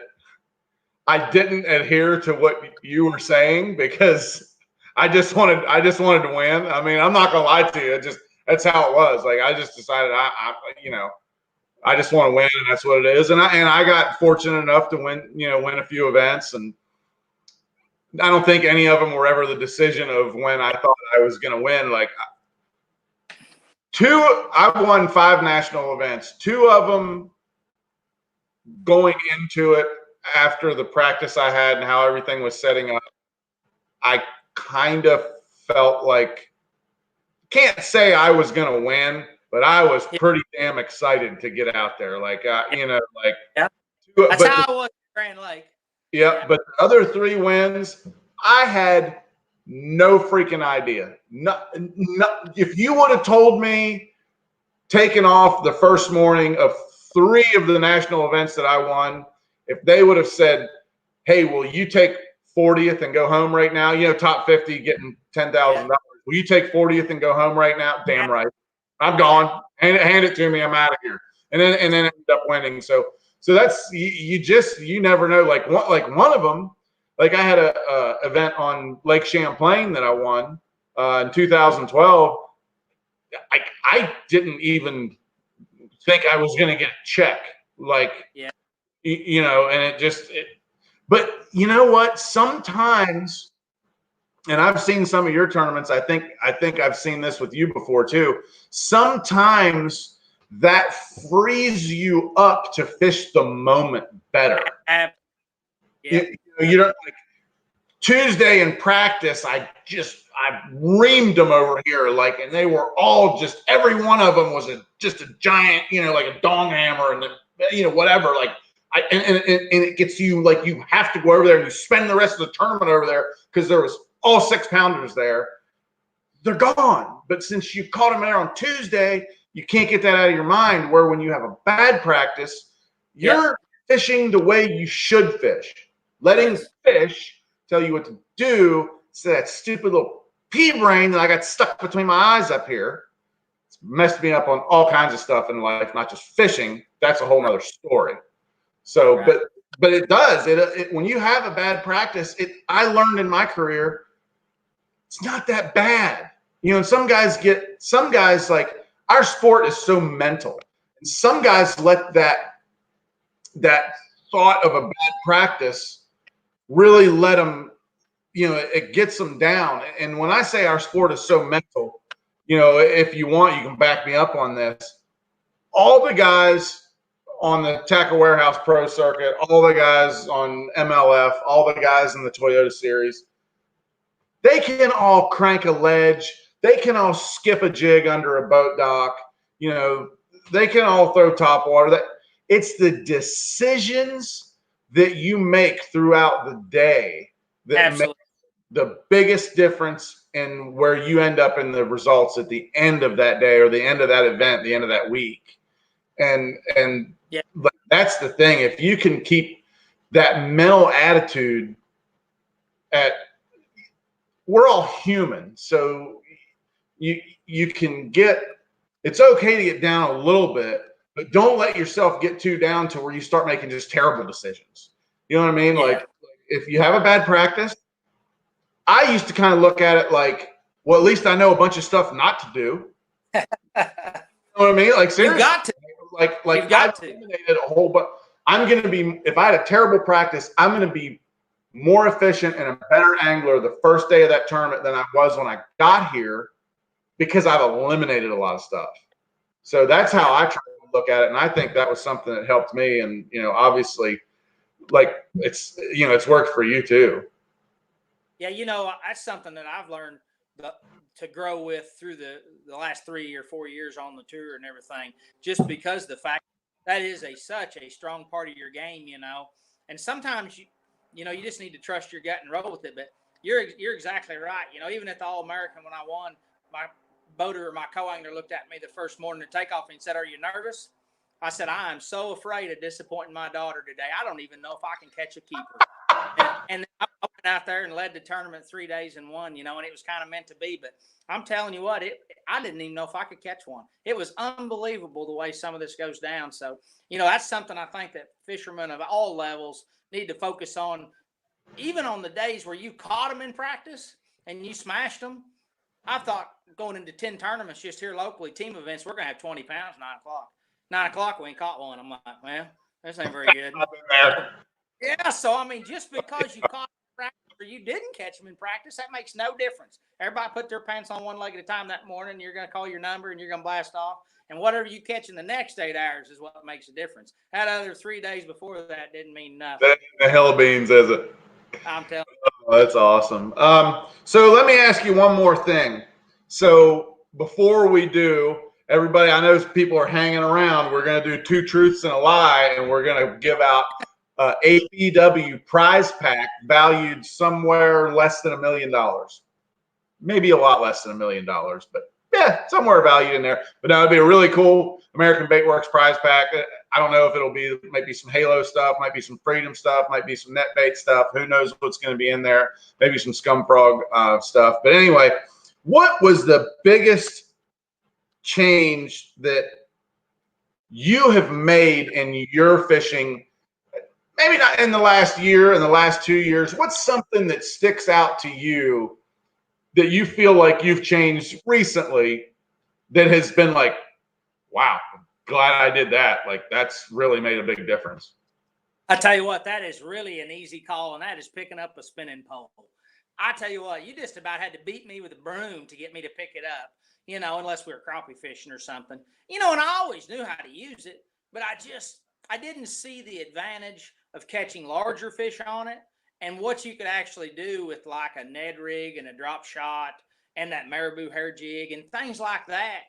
I didn't adhere to what you were saying because I just wanted to win. I mean, I'm not going to lie to you. That's how it was. Like, I just decided I just want to win, and that's what it is. And I got fortunate enough to win a few events, and I don't think any of them were ever the decision of when I thought I was going to win. Like, I've won 5 national events. 2 of them going into it after the practice I had and how everything was setting up, I kind of felt like, can't say I was going to win, but I was pretty damn excited to get out there. Like, you know, like, that's how I was at Grand Lake. Yeah, but the other 3 wins, I had no freaking idea. No, if you would have told me taking off the first morning of 3 of the national events that I won, if they would have said, hey, will you take 40th and go home right now? You know, top 50 getting $10,000. Will you take 40th and go home right now? Damn right. I'm gone. Hand it to me. I'm out of here. And then ended up winning. So that's you never know. Like one of them, like I had a event on Lake Champlain that I won in 2012. I didn't even think I was going to get a check. Like, you know, and but you know what? Sometimes, and I've seen some of your tournaments. I think I've seen this with you before too. Sometimes that frees you up to fish the moment better. You don't, like, Tuesday in practice, I reamed them over here, like, and they were all just, every one of them was just a giant, you know, like a dong hammer, and you know, whatever. Like, and it gets you, like, you have to go over there and you spend the rest of the tournament over there because there was all 6-pounders there. They're gone. But since you caught them there on Tuesday, you can't get that out of your mind. Where when you have a bad practice, you're fishing the way you should fish. Letting fish tell you what to do. So that stupid little pea brain that I got stuck between my eyes up here, it's messed me up on all kinds of stuff in life, not just fishing. That's a whole nother story. So, but it does. It when you have a bad practice, I learned in my career, it's not that bad. You know, some guys like, our sport is so mental, and some guys let that thought of a bad practice really let them, you know, it gets them down. And when I say our sport is so mental, if you want, you can back me up on this. All the guys on the Tackle Warehouse Pro circuit, all the guys on MLF, all the guys in the Toyota series, they can all crank a ledge. They can all skip a jig under a boat dock. They can all throw top water. It's the decisions that you make throughout the day that make the biggest difference in where you end up in the results at the end of that day or the end of that event, the end of that week. And yeah. That's the thing. If you can keep that mental attitude we're all human. So you can it's okay to get down a little bit, but don't let yourself get too down to where you start making just terrible decisions. You know what I mean? Yeah. Like if you have a bad practice, I used to kind of look at it like, well, at least I know a bunch of stuff not to do. You know what I mean? Like seriously, you've got to. Like I've eliminated a whole bunch. I'm going to be, if I had a terrible practice, I'm going to be more efficient and a better angler the first day of that tournament than I was when I got here because I've eliminated a lot of stuff. So that's how I try to look at it. And I think that was something that helped me. And, obviously like it's worked for you too. Yeah. That's something that I've learned to grow with through the last 3 or 4 years on the tour and everything, just because the fact that is such a strong part of your game, and sometimes you just need to trust your gut and roll with it. But you're exactly right. Even at the All-American when I won, my boater or my co-angler looked at me the first morning of takeoff and said, "Are you nervous?" I said, "I am so afraid of disappointing my daughter today. I don't even know if I can catch a keeper." And I went out there and led the tournament 3 days and won, and it was kind of meant to be. But I'm telling you what, I didn't even know if I could catch one. It was unbelievable the way some of this goes down. So, that's something I think that fishermen of all levels need to focus on, even on the days where you caught them in practice and you smashed them. I thought going into 10 tournaments just here locally, team events, we're going to have 20 pounds, 9 o'clock. 9 o'clock, we ain't caught one. I'm like, well, this ain't very good. Yeah, so, just because you caught them in practice or you didn't catch them in practice, that makes no difference. Everybody put their pants on one leg at a time that morning. You're going to call your number and you're going to blast off. And whatever you catch in the next 8 hours is what makes a difference. That other 3 days before that didn't mean nothing. That ain't the hell beans, is it? I'm telling you. Oh, that's awesome. So let me ask you one more thing. So before we do, everybody, I know people are hanging around. We're going to do 2 truths and a lie, and we're going to give out ABW prize pack valued somewhere less than $1 million. Maybe a lot less than $1 million, but yeah, somewhere valued in there. But that would be a really cool American Baitworks prize pack. I don't know if it'll be, might be some Halo stuff, might be some Freedom stuff, might be some net bait stuff. Who knows what's going to be in there? Maybe some Scum Frog stuff. But anyway, what was the biggest change that you have made in your fishing? Maybe not in the last year, in the last 2 years. What's something that sticks out to you that you feel like you've changed recently that has been like, wow, glad I did that. Like that's really made a big difference. I tell you what, that is really an easy call, and that is picking up a spinning pole. I tell you what, you just about had to beat me with a broom to get me to pick it up, unless we were crappie fishing or something. And I always knew how to use it, but I didn't see the advantage of catching larger fish on it and what you could actually do with like a Ned rig and a drop shot and that marabou hair jig and things like that,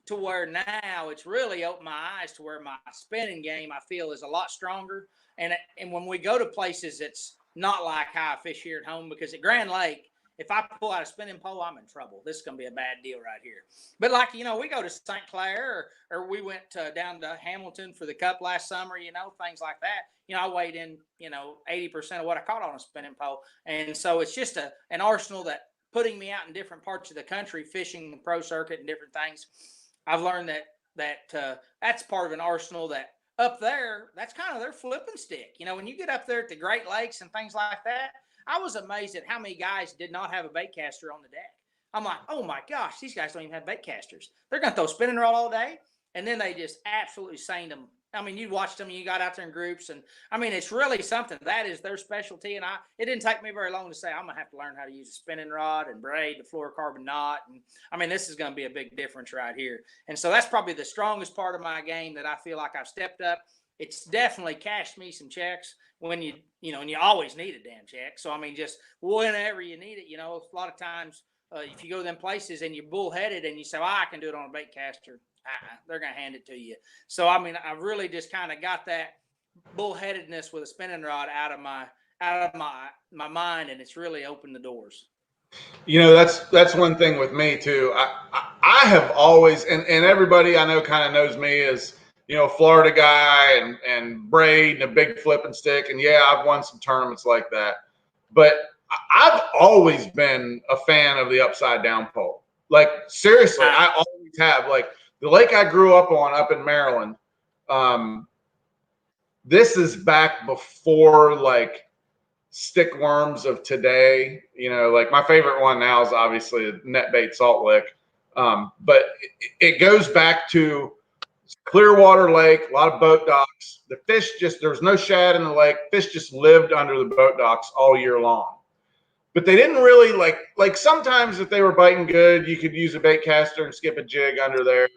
to where now it's really opened my eyes to where my spinning game, I feel, is a lot stronger. And when we go to places, it's not like how I fish here at home, because at Grand Lake, if I pull out a spinning pole, I'm in trouble. This is going to be a bad deal right here. But like, we go to St. Clair or we went down to Hamilton for the Cup last summer, things like that. I weighed in, 80% of what I caught on a spinning pole. And so it's just an arsenal that putting me out in different parts of the country, fishing the pro circuit and different things. I've learned that that's part of an arsenal that up there, that's kind of their flipping stick. When you get up there at the Great Lakes and things like that, I was amazed at how many guys did not have a bait caster on the deck. I'm like, oh my gosh, these guys don't even have bait casters. They're going to throw spinning rod all day. And then they just absolutely seined them I mean, you watched them, you got out there in groups, and I mean, it's really something. That is their specialty. And it didn't take me very long to say, I'm going to have to learn how to use a spinning rod and braid, the fluorocarbon knot. And I mean, this is going to be a big difference right here. And so that's probably the strongest part of my game that I feel like I've stepped up. It's definitely cashed me some checks when and you always need a damn check. So, I mean, just whenever you need it, a lot of times if you go to them places and you're bullheaded and you say, well, I can do it on a bait caster. They're going to hand it to you. So, I mean, I really just kind of got that bullheadedness with a spinning rod out of my mind, and it's really opened the doors. That's one thing with me too. I have always, and everybody I know kind of knows me as, Florida guy and braid and a big flipping stick. And yeah, I've won some tournaments like that, but I've always been a fan of the upside down pole. Like seriously, I always have. Like the lake I grew up on up in Maryland, this is back before like stick worms of today. Like my favorite one now is obviously net bait salt lick. But it goes back to Clearwater Lake, a lot of boat docks. The fish there was no shad in the lake. Fish just lived under the boat docks all year long. But they didn't really like sometimes if they were biting good, you could use a bait caster and skip a jig under there.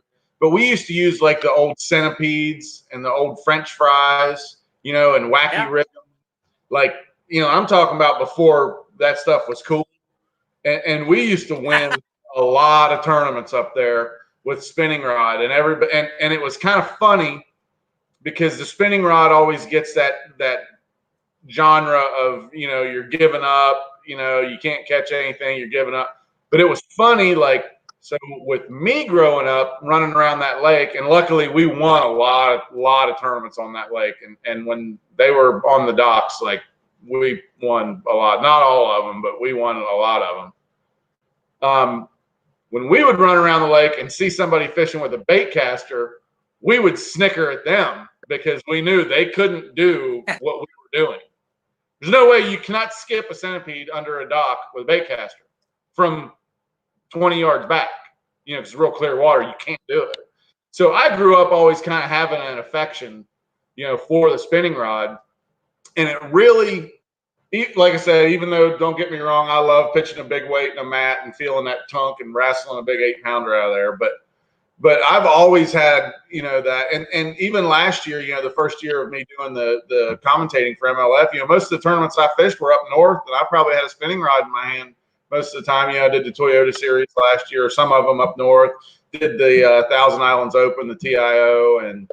But we used to use like the old centipedes and the old French fries, and wacky rhythm. Like, I'm talking about before that stuff was cool. And we used to win a lot of tournaments up there with spinning rod, and and it was kind of funny because the spinning rod always gets that genre of, you're giving up, you can't catch anything, you're giving up. But it was funny, like, so with me growing up running around that lake, and luckily we won a lot of tournaments on that lake. And when they were on the docks, like we won a lot, not all of them, but we won a lot of them. When we would run around the lake and see somebody fishing with a bait caster, we would snicker at them because we knew they couldn't do what we were doing. There's no way you cannot skip a centipede under a dock with a bait caster from 20 yards back. Because it's real clear water, you can't do it. So I grew up always kind of having an affection, for the spinning rod. And it really, like I said, even though, don't get me wrong, I love pitching a big weight in a mat and feeling that tunk and wrestling a big 8-pounder out of there. But I've always had, that. And even last year, the first year of me doing the commentating for MLF, most of the tournaments I fished were up north, and I probably had a spinning rod in my hand most of the time. I did the Toyota Series last year, some of them up north, did the Thousand Islands Open, the TIO, and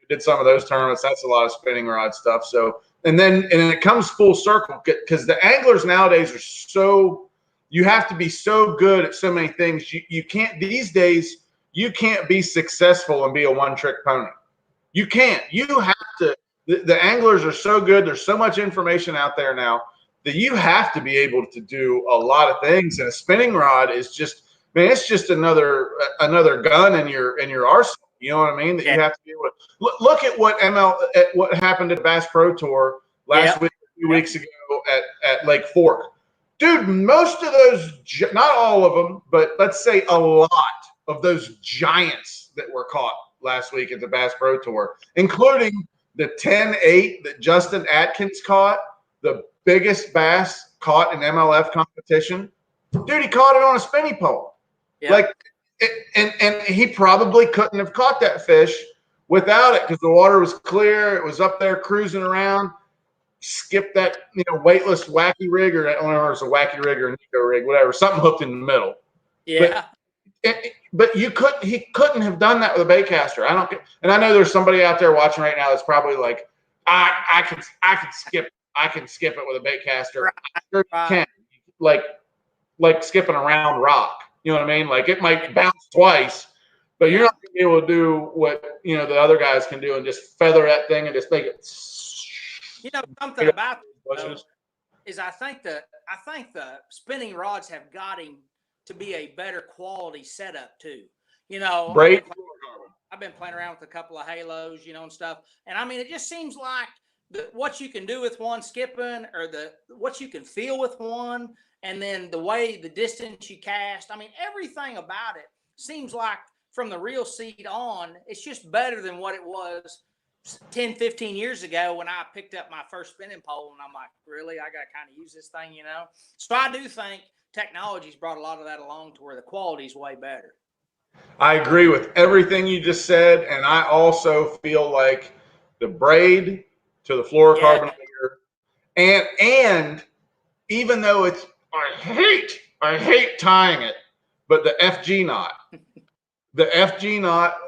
did some of those tournaments. That's a lot of spinning rod stuff. So, and then it comes full circle because the anglers nowadays are so, you have to be so good at so many things. You can't, these days, you can't be successful and be a one-trick pony. You can't. You have to, the anglers are so good. There's so much information out there now that you have to be able to do a lot of things. And a spinning rod is just, man, it's just another gun in your arsenal. You know what I mean? That you have to be able to look at what happened at the Bass Pro Tour last week, a few weeks ago at Lake Fork. Dude, most of those, not all of them, but let's say a lot of those giants that were caught last week at the Bass Pro Tour, including the 10-8 that Justin Atkins caught, the biggest bass caught in MLF competition. Dude, he caught it on a spinny pole. Yeah. Like, and he probably couldn't have caught that fish without it because the water was clear. It was up there cruising around. Skip that, weightless wacky rig, or I don't know if it's a wacky rig or a Nico rig, whatever. Something hooked in the middle. Yeah. But he couldn't have done that with a bait caster. And I know there's somebody out there watching right now that's probably like, I can skip it with a bait caster. I sure can. Like skipping a round rock. You know what I mean? Like it might bounce twice, but you're not going to be able to do what the other guys can do and just feather that thing and just make it. Something about this is I think the spinning rods have got him to be a better quality setup too. Right. I've been playing around with a couple of halos, and stuff, and I mean it just seems like what you can do with one skipping, or what you can feel with one, and then the distance you cast. I mean, everything about it seems like from the reel seat on, it's just better than what it was 10, 15 years ago when I picked up my first spinning pole, and I'm like, really, I got to kind of use this thing, So I do think technology's brought a lot of that along to where the quality's way better. I agree with everything you just said, and I also feel like the braid to the fluorocarbon layer, and even though I hate tying it, but the FG knot,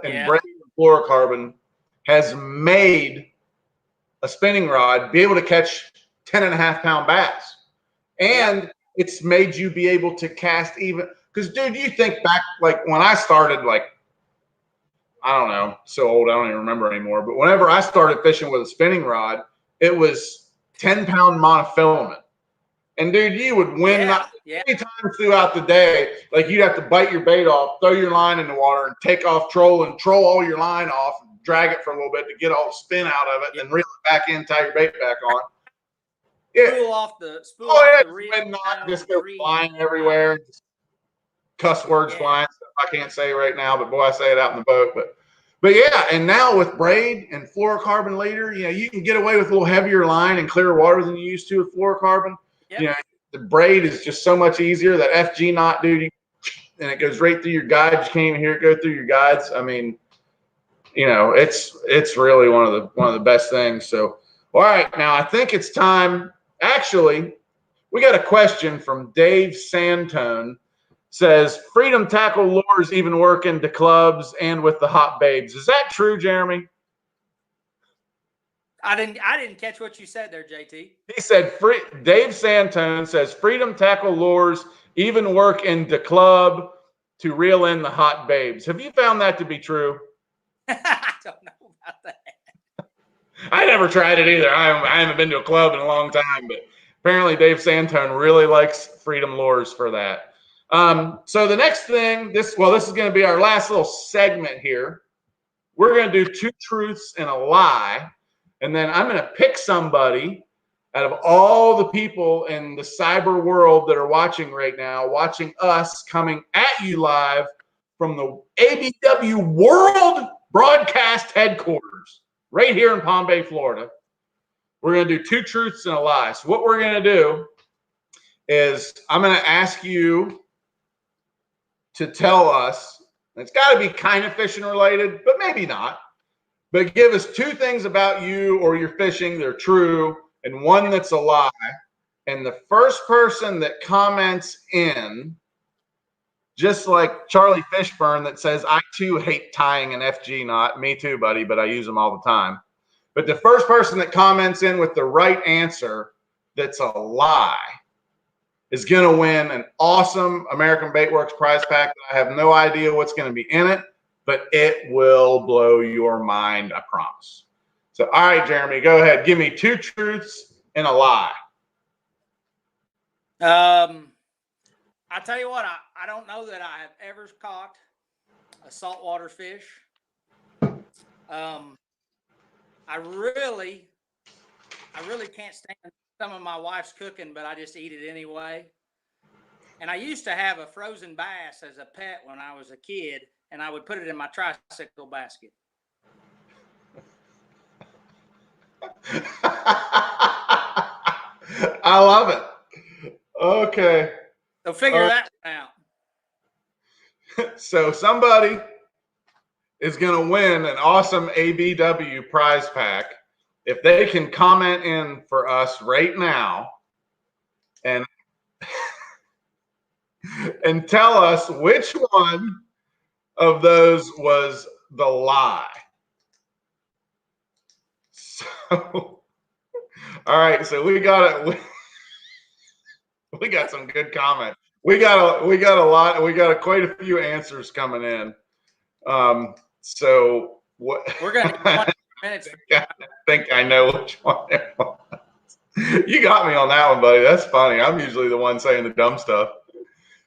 and braid and fluorocarbon has made a spinning rod be able to catch 10.5-pound bass, and it's made you be able to cast even. Because, dude, you think back, like when I started, like, I don't know, so old I don't even remember anymore. But whenever I started fishing with a spinning rod, it was 10-pound monofilament. And dude, you would win many times throughout the day. Like you'd have to bite your bait off, throw your line in the water, and take off troll all your line off, and drag it for a little bit to get all the spin out of it, then reel it back in, tie your bait back on. Spool off the reel. Just go flying everywhere. Cuss words flying stuff I can't say right now, but boy, I say it out in the boat. But yeah, and now with braid and fluorocarbon leader, you can get away with a little heavier line and clearer water than you used to with fluorocarbon. The braid is just so much easier. That FG knot, dude, and it goes right through your guides. You can't even hear it go through your guides. I mean, it's really one of the best things. So, all right, now I think it's time. Actually, we got a question from Dave Santone. Says Freedom Tackle lures even work into clubs and with the hot babes. Is that true, Jeremy? I didn't catch what you said there, JT. He said Dave Santone says Freedom Tackle lures even work in the club to reel in the hot babes. Have you found that to be true? I don't know about that. I never tried it either. I haven't been to a club in a long time, but apparently Dave Santone really likes Freedom lures for that. So the next thing, this is going to be our last little segment here. We're going to do 2 truths and a lie. And then I'm going to pick somebody out of all the people in the cyber world that are watching right now, watching us coming at you live from the ABW World Broadcast Headquarters right here in Palm Bay, Florida. We're going to do 2 truths and a lie. So what we're going to do is I'm going to ask you to tell us, it's got to be kind of fishing related, but maybe not. But give us 2 things about you or your fishing that are true and 1 that's a lie. And the first person that comments in, just like Charlie Fishburne that says, I too hate tying an FG knot. Me too, buddy, but I use them all the time. But the first person that comments in with the right answer that's a lie is going to win an awesome American Baitworks prize pack. I have no idea what's going to be in it, but it will blow your mind, I promise. So, all right, Jeremy, go ahead. Give me 2 truths and a lie. I tell you what, I don't know that I have ever caught a saltwater fish. I really can't stand some of my wife's cooking, but I just eat it anyway. And I used to have a frozen bass as a pet when I was a kid, and I would put it in my tricycle basket. I love it. Okay. So figure that one out. So somebody is going to win an awesome ABW prize pack if they can comment in for us right now and tell us which one of those was the lie. So, all right. So we got some good comments. We got a lot. We got quite a few answers coming in. So what? We're going to minutes. I think I know which one it was. You got me on that one, buddy. That's funny. I'm usually the one saying the dumb stuff.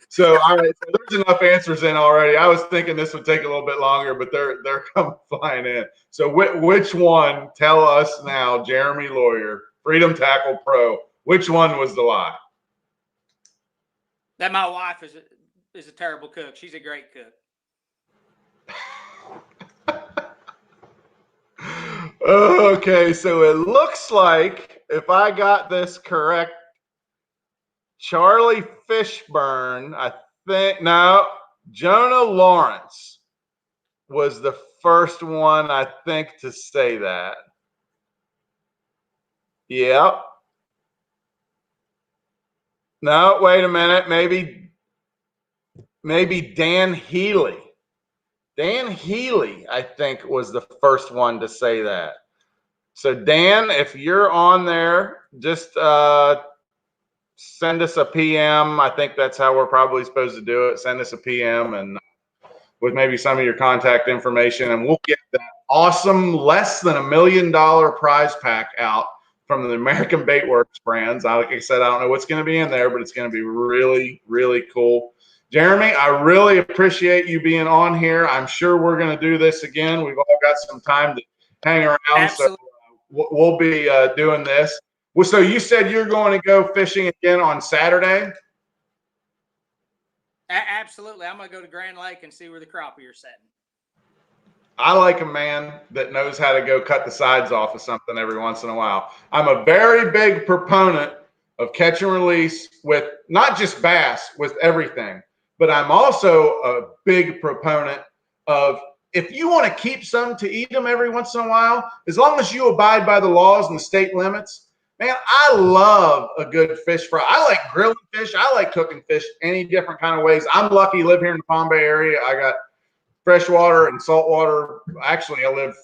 So, all right, so there's enough answers in already. I was thinking this would take a little bit longer, but they're coming flying in. So, which one? Tell us now, Jeremy Lawyer, Freedom Tackle Pro. Which one was the lie? That my wife is a terrible cook. She's a great cook. Okay, so it looks like, if I got this correct, Charlie Fishburne, I think, no, Jonah Lawrence was the first one, I think, to say that. Yep. No, wait a minute. Maybe Dan Healy. Dan Healy, I think, was the first one to say that. So, Dan, if you're on there, just send us a PM. I think that's how we're probably supposed to do it. Send us a PM and with maybe some of your contact information, and we'll get that awesome less than $1 million prize pack out from the American Baitworks brands. Like I said, I don't know what's going to be in there, but it's going to be really, really cool. Jeremy, I really appreciate you being on here. I'm sure we're going to do this again. We've all got some time to hang around, Absolutely. so we'll be doing this. Well, so you said you're going to go fishing again on Saturday? Absolutely. I'm going to go to Grand Lake and see where the crappie are setting. I like a man that knows how to go cut the sides off of something every once in a while. I'm a very big proponent of catch and release with not just bass, with everything. But I'm also a big proponent of, if you want to keep some to eat them every once in a while, as long as you abide by the laws and the state limits, man, I love a good fish fry. I like grilling fish. I like cooking fish any different kind of ways. I'm lucky to live here in the Palm Bay area. I got freshwater and saltwater. Actually, I live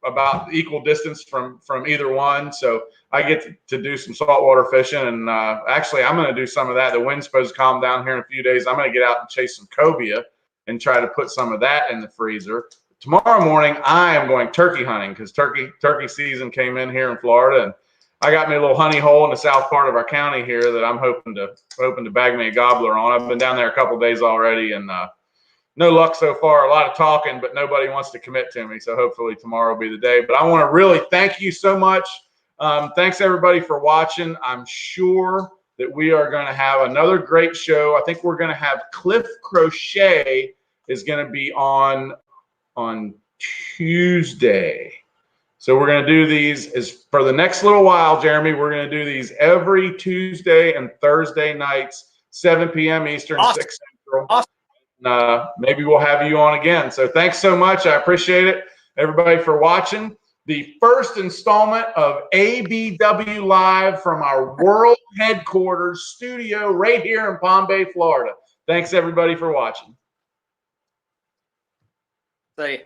about equal distance from either one, so I get to do some saltwater fishing. And actually, I'm going to do some of that. The wind's supposed to calm down here in a few days. I'm going to get out and chase some cobia and try to put some of that in the freezer. Tomorrow morning, I am going turkey hunting because turkey season came in here in Florida, and I got me a little honey hole in the south part of our county here that I'm hoping to bag me a gobbler on. I've been down there a couple days already, and no luck so far. A lot of talking, but nobody wants to commit to me. So hopefully tomorrow will be the day. But I want to really thank you so much. Thanks everybody for watching. I'm sure that we are going to have another great show. I think we're going to have Cliff Crochet is going to be on Tuesday. So we're going to do these is for the next little while, Jeremy. We're going to do these every Tuesday and Thursday nights, 7 p.m. Eastern, Awesome. 6 Central. Awesome. Maybe we'll have you on again. So thanks so much. I appreciate it, everybody, for watching the first installment of ABW Live from our world headquarters studio right here in Palm Bay, Florida. Thanks, everybody, for watching. See.